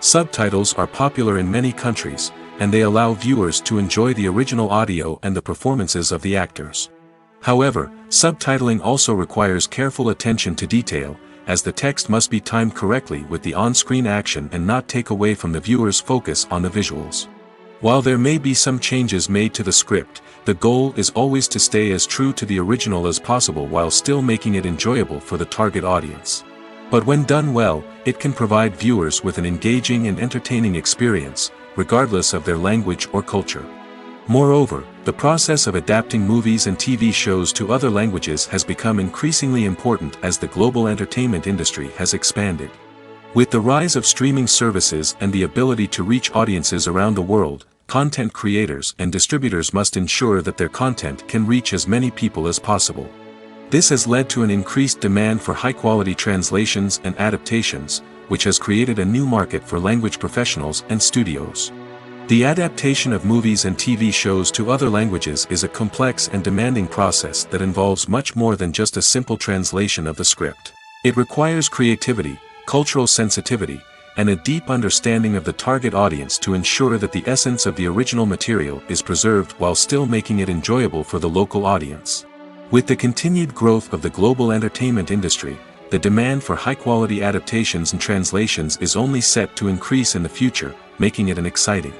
Subtitles are popular in many countries, and they allow viewers to enjoy the original audio and the performances of the actors. However, subtitling also requires careful attention to detail, as the text must be timed correctly with the on-screen action and not take away from the viewer's focus on the visuals. While there may be some changes made to the script, the goal is always to stay as true to the original as possible while still making it enjoyable for the target audience. But when done well, it can provide viewers with an engaging and entertaining experience, regardless of their language or culture. Moreover, the process of adapting movies and TV shows to other languages has become increasingly important as the global entertainment industry has expanded. With the rise of streaming services and the ability to reach audiences around the world, content creators and distributors must ensure that their content can reach as many people as possible. This has led to an increased demand for high-quality translations and adaptations, which has created a new market for language professionals and studios. The adaptation of movies and TV shows to other languages is a complex and demanding process that involves much more than just a simple translation of the script. It requires creativity, cultural sensitivity, and a deep understanding of the target audience to ensure that the essence of the original material is preserved while still making it enjoyable for the local audience. With the continued growth of the global entertainment industry, the demand for high-quality adaptations and translations is only set to increase in the future, making it an exciting.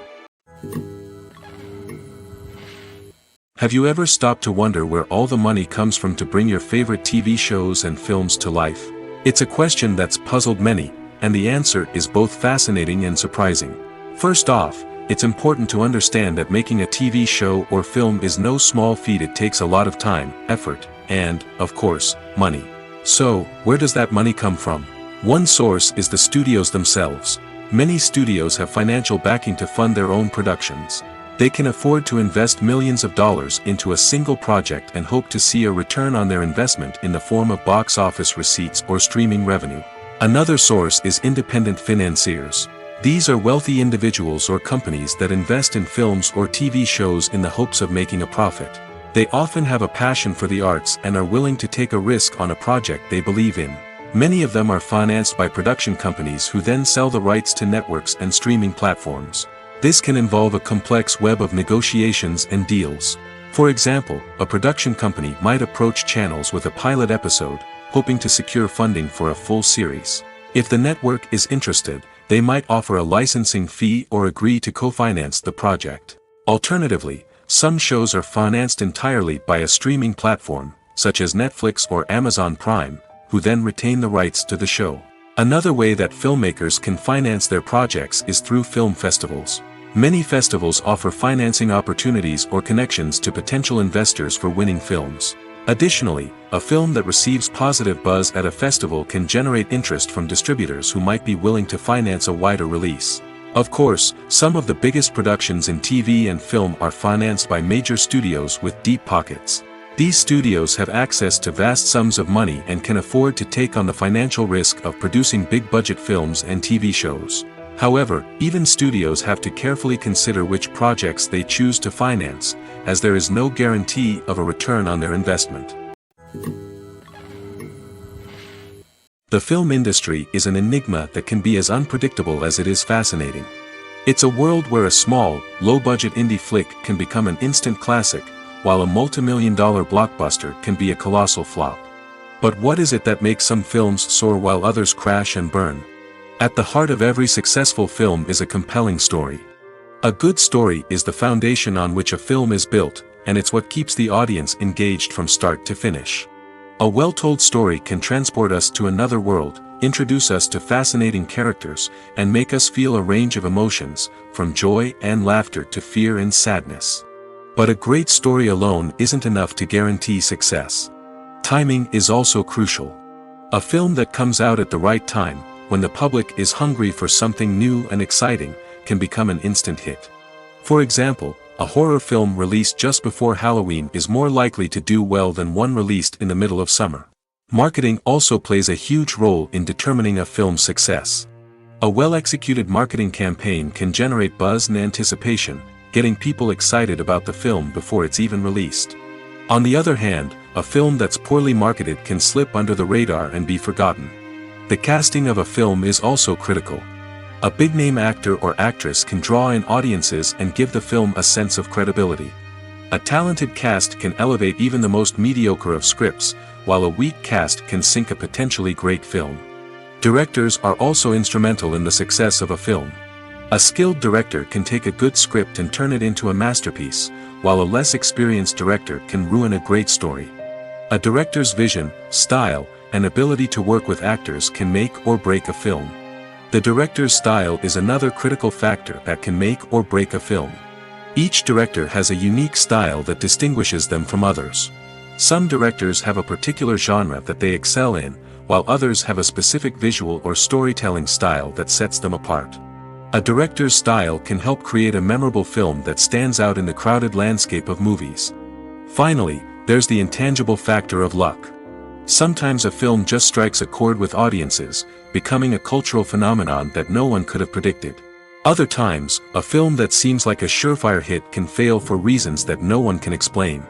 Have you ever stopped to wonder where all the money comes from to bring your favorite TV shows and films to life? It's a question that's puzzled many, and the answer is both fascinating and surprising. First off, it's important to understand that making a TV show or film is no small feat. It takes a lot of time, effort, and, of course, money. So, where does that money come from? One source is the studios themselves. Many studios have financial backing to fund their own productions. They can afford to invest millions of dollars into a single project and hope to see a return on their investment in the form of box office receipts or streaming revenue. Another source is independent financiers. These are wealthy individuals or companies that invest in films or TV shows in the hopes of making a profit. They often have a passion for the arts and are willing to take a risk on a project they believe in. Many of them are financed by production companies who then sell the rights to networks and streaming platforms. This can involve a complex web of negotiations and deals. For example, a production company might approach channels with a pilot episode, hoping to secure funding for a full series. If the network is interested, they might offer a licensing fee or agree to co-finance the project. Alternatively, some shows are financed entirely by a streaming platform, such as Netflix or Amazon Prime, who then retain the rights to the show. Another way that filmmakers can finance their projects is through film festivals. Many festivals offer financing opportunities or connections to potential investors for winning films. Additionally, a film that receives positive buzz at a festival can generate interest from distributors who might be willing to finance a wider release. Of course, some of the biggest productions in TV and film are financed by major studios with deep pockets. These studios have access to vast sums of money and can afford to take on the financial risk of producing big-budget films and TV shows. However, even studios have to carefully consider which projects they choose to finance, as there is no guarantee of a return on their investment. The film industry is an enigma that can be as unpredictable as it is fascinating. It's a world where a small, low-budget indie flick can become an instant classic, while a multi-million-dollar blockbuster can be a colossal flop. But what is it that makes some films soar while others crash and burn? At the heart of every successful film is a compelling story. A good story is the foundation on which a film is built, and it's what keeps the audience engaged from start to finish. A well-told story can transport us to another world, introduce us to fascinating characters, and make us feel a range of emotions, from joy and laughter to fear and sadness. But a great story alone isn't enough to guarantee success. Timing is also crucial. A film that comes out at the right time, when the public is hungry for something new and exciting, can become an instant hit. For example, a horror film released just before Halloween is more likely to do well than one released in the middle of summer. Marketing also plays a huge role in determining a film's success. A well-executed marketing campaign can generate buzz and anticipation, getting people excited about the film before it's even released. On the other hand, a film that's poorly marketed can slip under the radar and be forgotten. The casting of a film is also critical. A big-name actor or actress can draw in audiences and give the film a sense of credibility. A talented cast can elevate even the most mediocre of scripts, while a weak cast can sink a potentially great film. Directors are also instrumental in the success of a film. A skilled director can take a good script and turn it into a masterpiece, while a less experienced director can ruin a great story. A director's vision, style, and ability to work with actors can make or break a film. The director's style is another critical factor that can make or break a film. Each director has a unique style that distinguishes them from others. Some directors have a particular genre that they excel in, while others have a specific visual or storytelling style that sets them apart. A director's style can help create a memorable film that stands out in the crowded landscape of movies. Finally, there's the intangible factor of luck. Sometimes a film just strikes a chord with audiences, becoming a cultural phenomenon that no one could have predicted. Other times, a film that seems like a surefire hit can fail for reasons that no one can explain.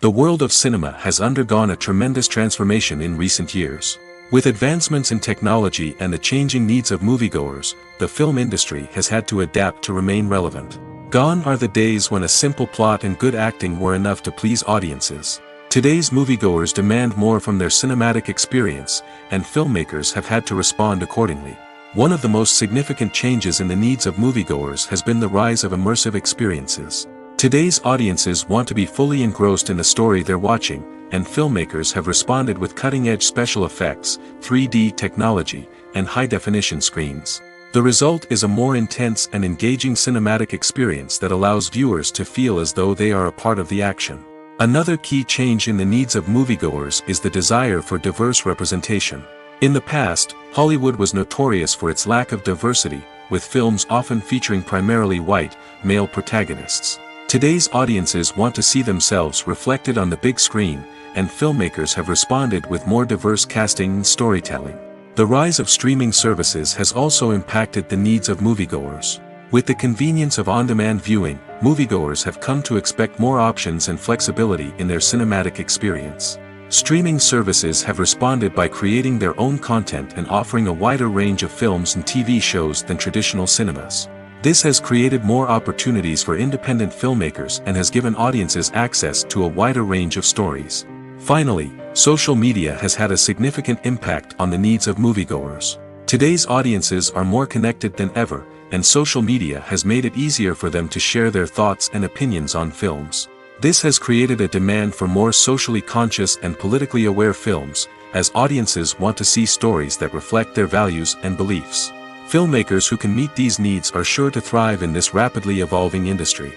The world of cinema has undergone a tremendous transformation in recent years. With advancements in technology and the changing needs of moviegoers, the film industry has had to adapt to remain relevant. Gone are the days when a simple plot and good acting were enough to please audiences. Today's moviegoers demand more from their cinematic experience, and filmmakers have had to respond accordingly. One of the most significant changes in the needs of moviegoers has been the rise of immersive experiences. Today's audiences want to be fully engrossed in the story they're watching, and filmmakers have responded with cutting-edge special effects, 3D technology, and high-definition screens. The result is a more intense and engaging cinematic experience that allows viewers to feel as though they are a part of the action. Another key change in the needs of moviegoers is the desire for diverse representation. In the past, Hollywood was notorious for its lack of diversity, with films often featuring primarily white, male protagonists. Today's audiences want to see themselves reflected on the big screen, and filmmakers have responded with more diverse casting and storytelling. The rise of streaming services has also impacted the needs of moviegoers. With the convenience of on-demand viewing, moviegoers have come to expect more options and flexibility in their cinematic experience. Streaming services have responded by creating their own content and offering a wider range of films and TV shows than traditional cinemas. This has created more opportunities for independent filmmakers and has given audiences access to a wider range of stories. Finally, social media has had a significant impact on the needs of moviegoers. Today's audiences are more connected than ever, and social media has made it easier for them to share their thoughts and opinions on films. This has created a demand for more socially conscious and politically aware films, as audiences want to see stories that reflect their values and beliefs. Filmmakers who can meet these needs are sure to thrive in this rapidly evolving industry.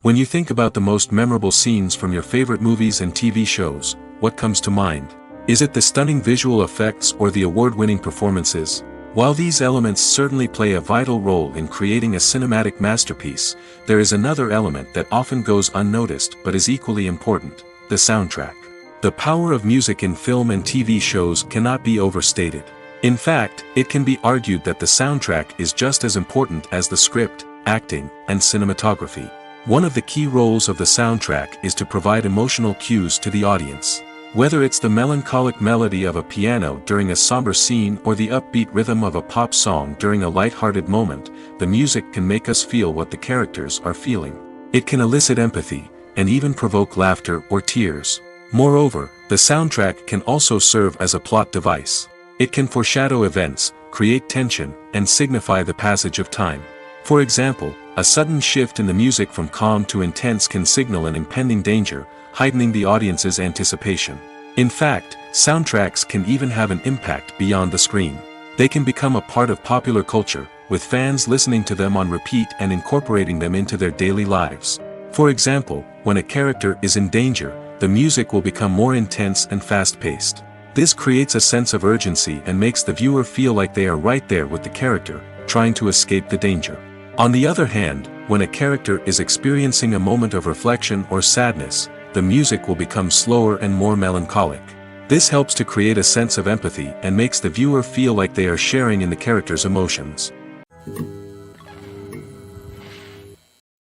When you think about the most memorable scenes from your favorite movies and TV shows, what comes to mind? Is it the stunning visual effects or the award-winning performances? While these elements certainly play a vital role in creating a cinematic masterpiece, there is another element that often goes unnoticed but is equally important: the soundtrack. The power of music in film and TV shows cannot be overstated. In fact, it can be argued that the soundtrack is just as important as the script, acting, and cinematography. One of the key roles of the soundtrack is to provide emotional cues to the audience. Whether it's the melancholic melody of a piano during a somber scene or the upbeat rhythm of a pop song during a light-hearted moment, the music can make us feel what the characters are feeling. It can elicit empathy, and even provoke laughter or tears. Moreover, the soundtrack can also serve as a plot device. It can foreshadow events, create tension, and signify the passage of time. For example, a sudden shift in the music from calm to intense can signal an impending danger, heightening the audience's anticipation. In fact, soundtracks can even have an impact beyond the screen. They can become a part of popular culture, with fans listening to them on repeat and incorporating them into their daily lives. For example, when a character is in danger, the music will become more intense and fast-paced. This creates a sense of urgency and makes the viewer feel like they are right there with the character, trying to escape the danger. On the other hand, when a character is experiencing a moment of reflection or sadness, the music will become slower and more melancholic. This helps to create a sense of empathy and makes the viewer feel like they are sharing in the character's emotions.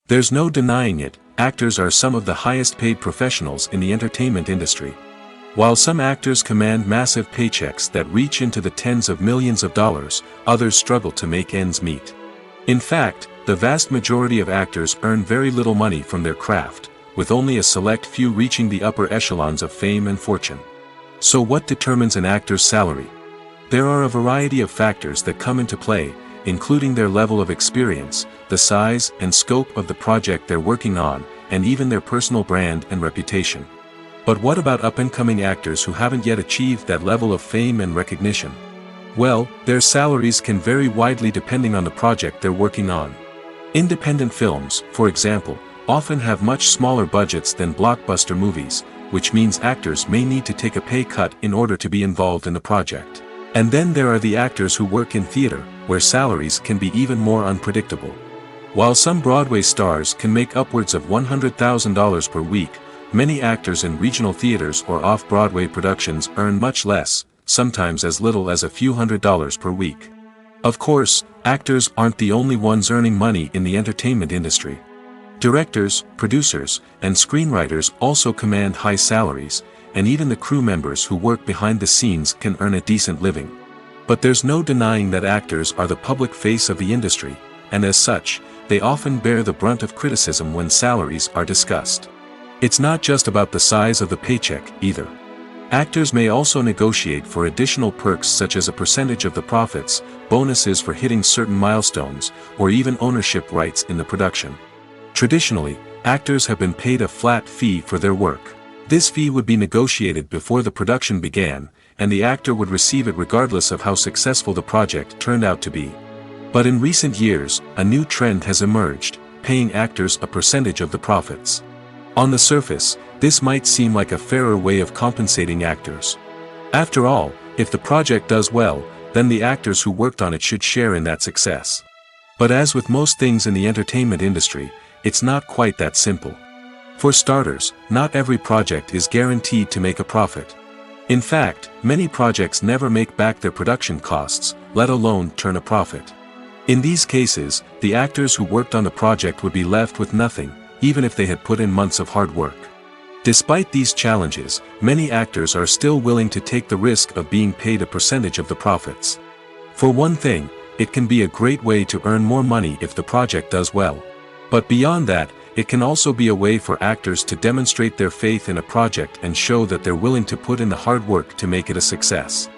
There's no denying it, actors are some of the highest paid professionals in the entertainment industry. While some actors command massive paychecks that reach into the tens of millions of dollars, others struggle to make ends meet. In fact, the vast majority of actors earn very little money from their craft, with only a select few reaching the upper echelons of fame and fortune. So what determines an actor's salary? There are a variety of factors that come into play, including their level of experience, the size and scope of the project they're working on, and even their personal brand and reputation. But what about up-and-coming actors who haven't yet achieved that level of fame and recognition? Well, their salaries can vary widely depending on the project they're working on. Independent films, for example, often have much smaller budgets than blockbuster movies, which means actors may need to take a pay cut in order to be involved in the project. And then there are the actors who work in theater, where salaries can be even more unpredictable. While some Broadway stars can make upwards of $100,000 per week, many actors in regional theaters or off-Broadway productions earn much less, sometimes as little as a few $100s per week. Of course, actors aren't the only ones earning money in the entertainment industry. Directors, producers, and screenwriters also command high salaries, and even the crew members who work behind the scenes can earn a decent living. But there's no denying that actors are the public face of the industry, and as such, they often bear the brunt of criticism when salaries are discussed. It's not just about the size of the paycheck, either. Actors may also negotiate for additional perks such as a percentage of the profits, bonuses for hitting certain milestones, or even ownership rights in the production. Traditionally, actors have been paid a flat fee for their work. This fee would be negotiated before the production began, and the actor would receive it regardless of how successful the project turned out to be. But in recent years, a new trend has emerged, paying actors a percentage of the profits. On the surface, this might seem like a fairer way of compensating actors. After all, if the project does well, then the actors who worked on it should share in that success. But as with most things in the entertainment industry, it's not quite that simple. For starters, not every project is guaranteed to make a profit. In fact, many projects never make back their production costs, let alone turn a profit. In these cases, the actors who worked on the project would be left with nothing, even if they had put in months of hard work. Despite these challenges, many actors are still willing to take the risk of being paid a percentage of the profits. For one thing, it can be a great way to earn more money if the project does well. But beyond that, it can also be a way for actors to demonstrate their faith in a project and show that they're willing to put in the hard work to make it a success.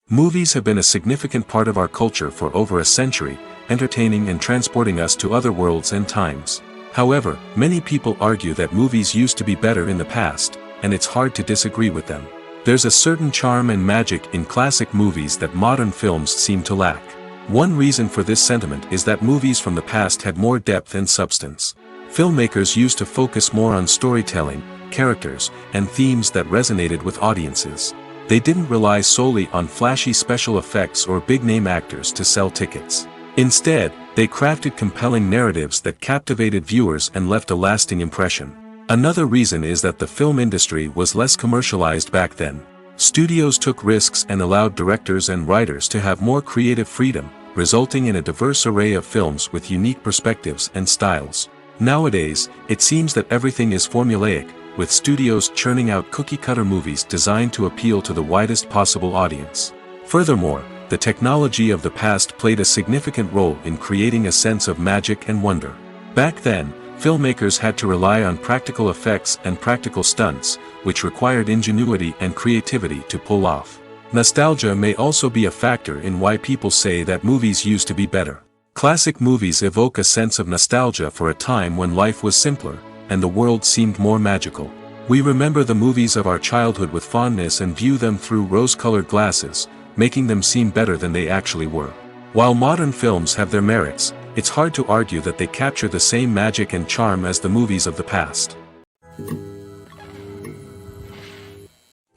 Movies have been a significant part of our culture for over a century, entertaining and transporting us to other worlds and times. However, many people argue that movies used to be better in the past, and it's hard to disagree with them. There's a certain charm and magic in classic movies that modern films seem to lack. One reason for this sentiment is that movies from the past had more depth and substance. Filmmakers used to focus more on storytelling, characters, and themes that resonated with audiences. They didn't rely solely on flashy special effects or big-name actors to sell tickets. Instead, they crafted compelling narratives that captivated viewers and left a lasting impression. Another reason is that the film industry was less commercialized back then. Studios took risks and allowed directors and writers to have more creative freedom, resulting in a diverse array of films with unique perspectives and styles. Nowadays, it seems that everything is formulaic, with studios churning out cookie-cutter movies designed to appeal to the widest possible audience. Furthermore, the technology of the past played a significant role in creating a sense of magic and wonder. Back then, filmmakers had to rely on practical effects and practical stunts, which required ingenuity and creativity to pull off. Nostalgia may also be a factor in why people say that movies used to be better. Classic movies evoke a sense of nostalgia for a time when life was simpler, and the world seemed more magical. We remember the movies of our childhood with fondness and view them through rose-colored glasses, making them seem better than they actually were. While modern films have their merits, it's hard to argue that they capture the same magic and charm as the movies of the past.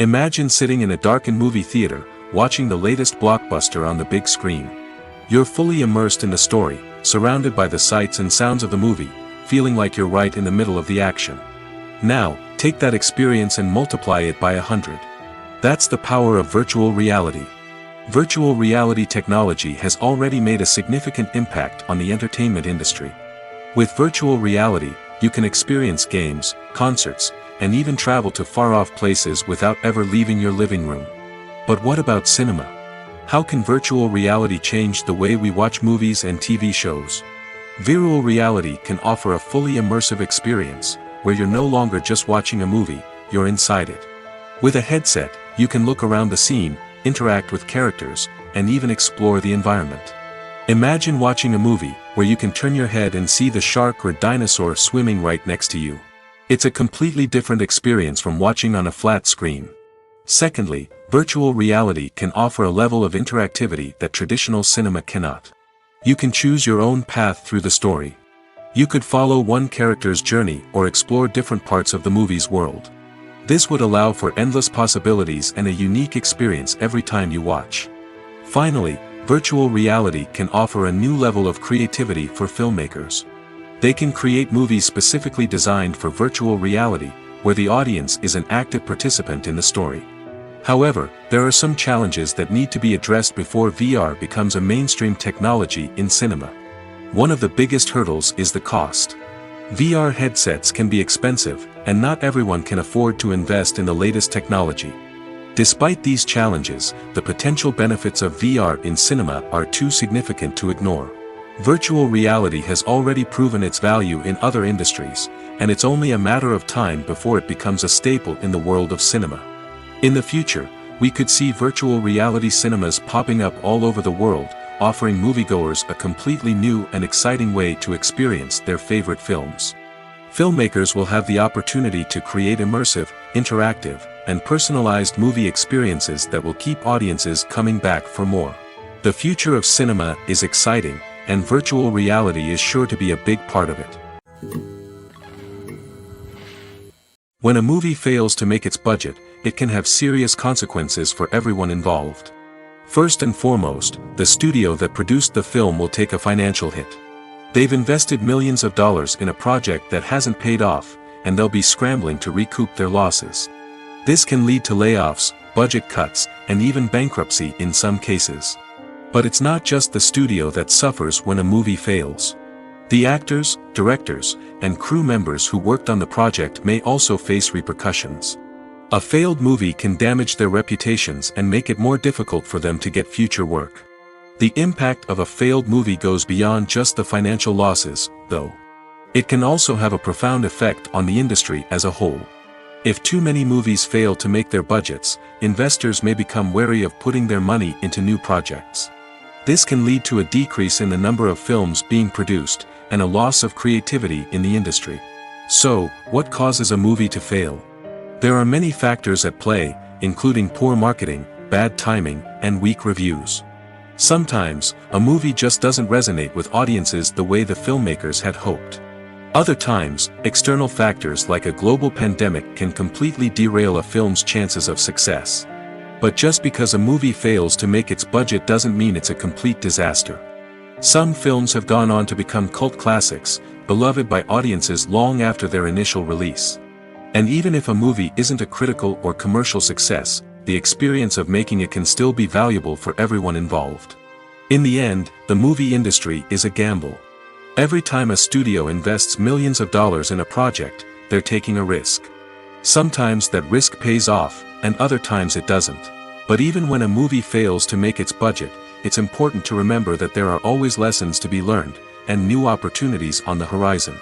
Imagine sitting in a darkened movie theater, watching the latest blockbuster on the big screen. You're fully immersed in the story, surrounded by the sights and sounds of the movie, feeling like you're right in the middle of the action. Now, take that experience and multiply it by 100. That's the power of virtual reality. Virtual reality technology has already made a significant impact on the entertainment industry. With virtual reality, you can experience games, concerts, and even travel to far-off places without ever leaving your living room. But what about cinema? How can virtual reality change the way we watch movies and TV shows? Virtual reality can offer a fully immersive experience, where you're no longer just watching a movie, you're inside it. With a headset, you can look around the scene, interact with characters, and even explore the environment. Imagine watching a movie, where you can turn your head and see the shark or dinosaur swimming right next to you. It's a completely different experience from watching on a flat screen. Secondly, virtual reality can offer a level of interactivity that traditional cinema cannot. You can choose your own path through the story. You could follow one character's journey or explore different parts of the movie's world. This would allow for endless possibilities and a unique experience every time you watch. Finally, virtual reality can offer a new level of creativity for filmmakers. They can create movies specifically designed for virtual reality, where the audience is an active participant in the story. However, there are some challenges that need to be addressed before VR becomes a mainstream technology in cinema. One of the biggest hurdles is the cost. VR headsets can be expensive, and not everyone can afford to invest in the latest technology. Despite these challenges, the potential benefits of VR in cinema are too significant to ignore. Virtual reality has already proven its value in other industries, and it's only a matter of time before it becomes a staple in the world of cinema. In the future, we could see virtual reality cinemas popping up all over the world, offering moviegoers a completely new and exciting way to experience their favorite films. Filmmakers will have the opportunity to create immersive, interactive, and personalized movie experiences that will keep audiences coming back for more. The future of cinema is exciting, and virtual reality is sure to be a big part of it. When a movie fails to make its budget, it can have serious consequences for everyone involved. First and foremost, the studio that produced the film will take a financial hit. They've invested millions of dollars in a project that hasn't paid off, and they'll be scrambling to recoup their losses. This can lead to layoffs, budget cuts, and even bankruptcy in some cases. But it's not just the studio that suffers when a movie fails. The actors, directors, and crew members who worked on the project may also face repercussions. A failed movie can damage their reputations and make it more difficult for them to get future work. The impact of a failed movie goes beyond just the financial losses, though. It can also have a profound effect on the industry as a whole. If too many movies fail to make their budgets, investors may become wary of putting their money into new projects. This can lead to a decrease in the number of films being produced, and a loss of creativity in the industry. So, what causes a movie to fail? There are many factors at play, including poor marketing, bad timing, and weak reviews. Sometimes, a movie just doesn't resonate with audiences the way the filmmakers had hoped. Other times, external factors like a global pandemic can completely derail a film's chances of success. But just because a movie fails to make its budget doesn't mean it's a complete disaster. Some films have gone on to become cult classics, beloved by audiences long after their initial release. And even if a movie isn't a critical or commercial success, the experience of making it can still be valuable for everyone involved. In the end, the movie industry is a gamble. Every time a studio invests millions of dollars in a project, they're taking a risk. Sometimes that risk pays off, and other times it doesn't. But even when a movie fails to make its budget, it's important to remember that there are always lessons to be learned, and new opportunities on the horizon.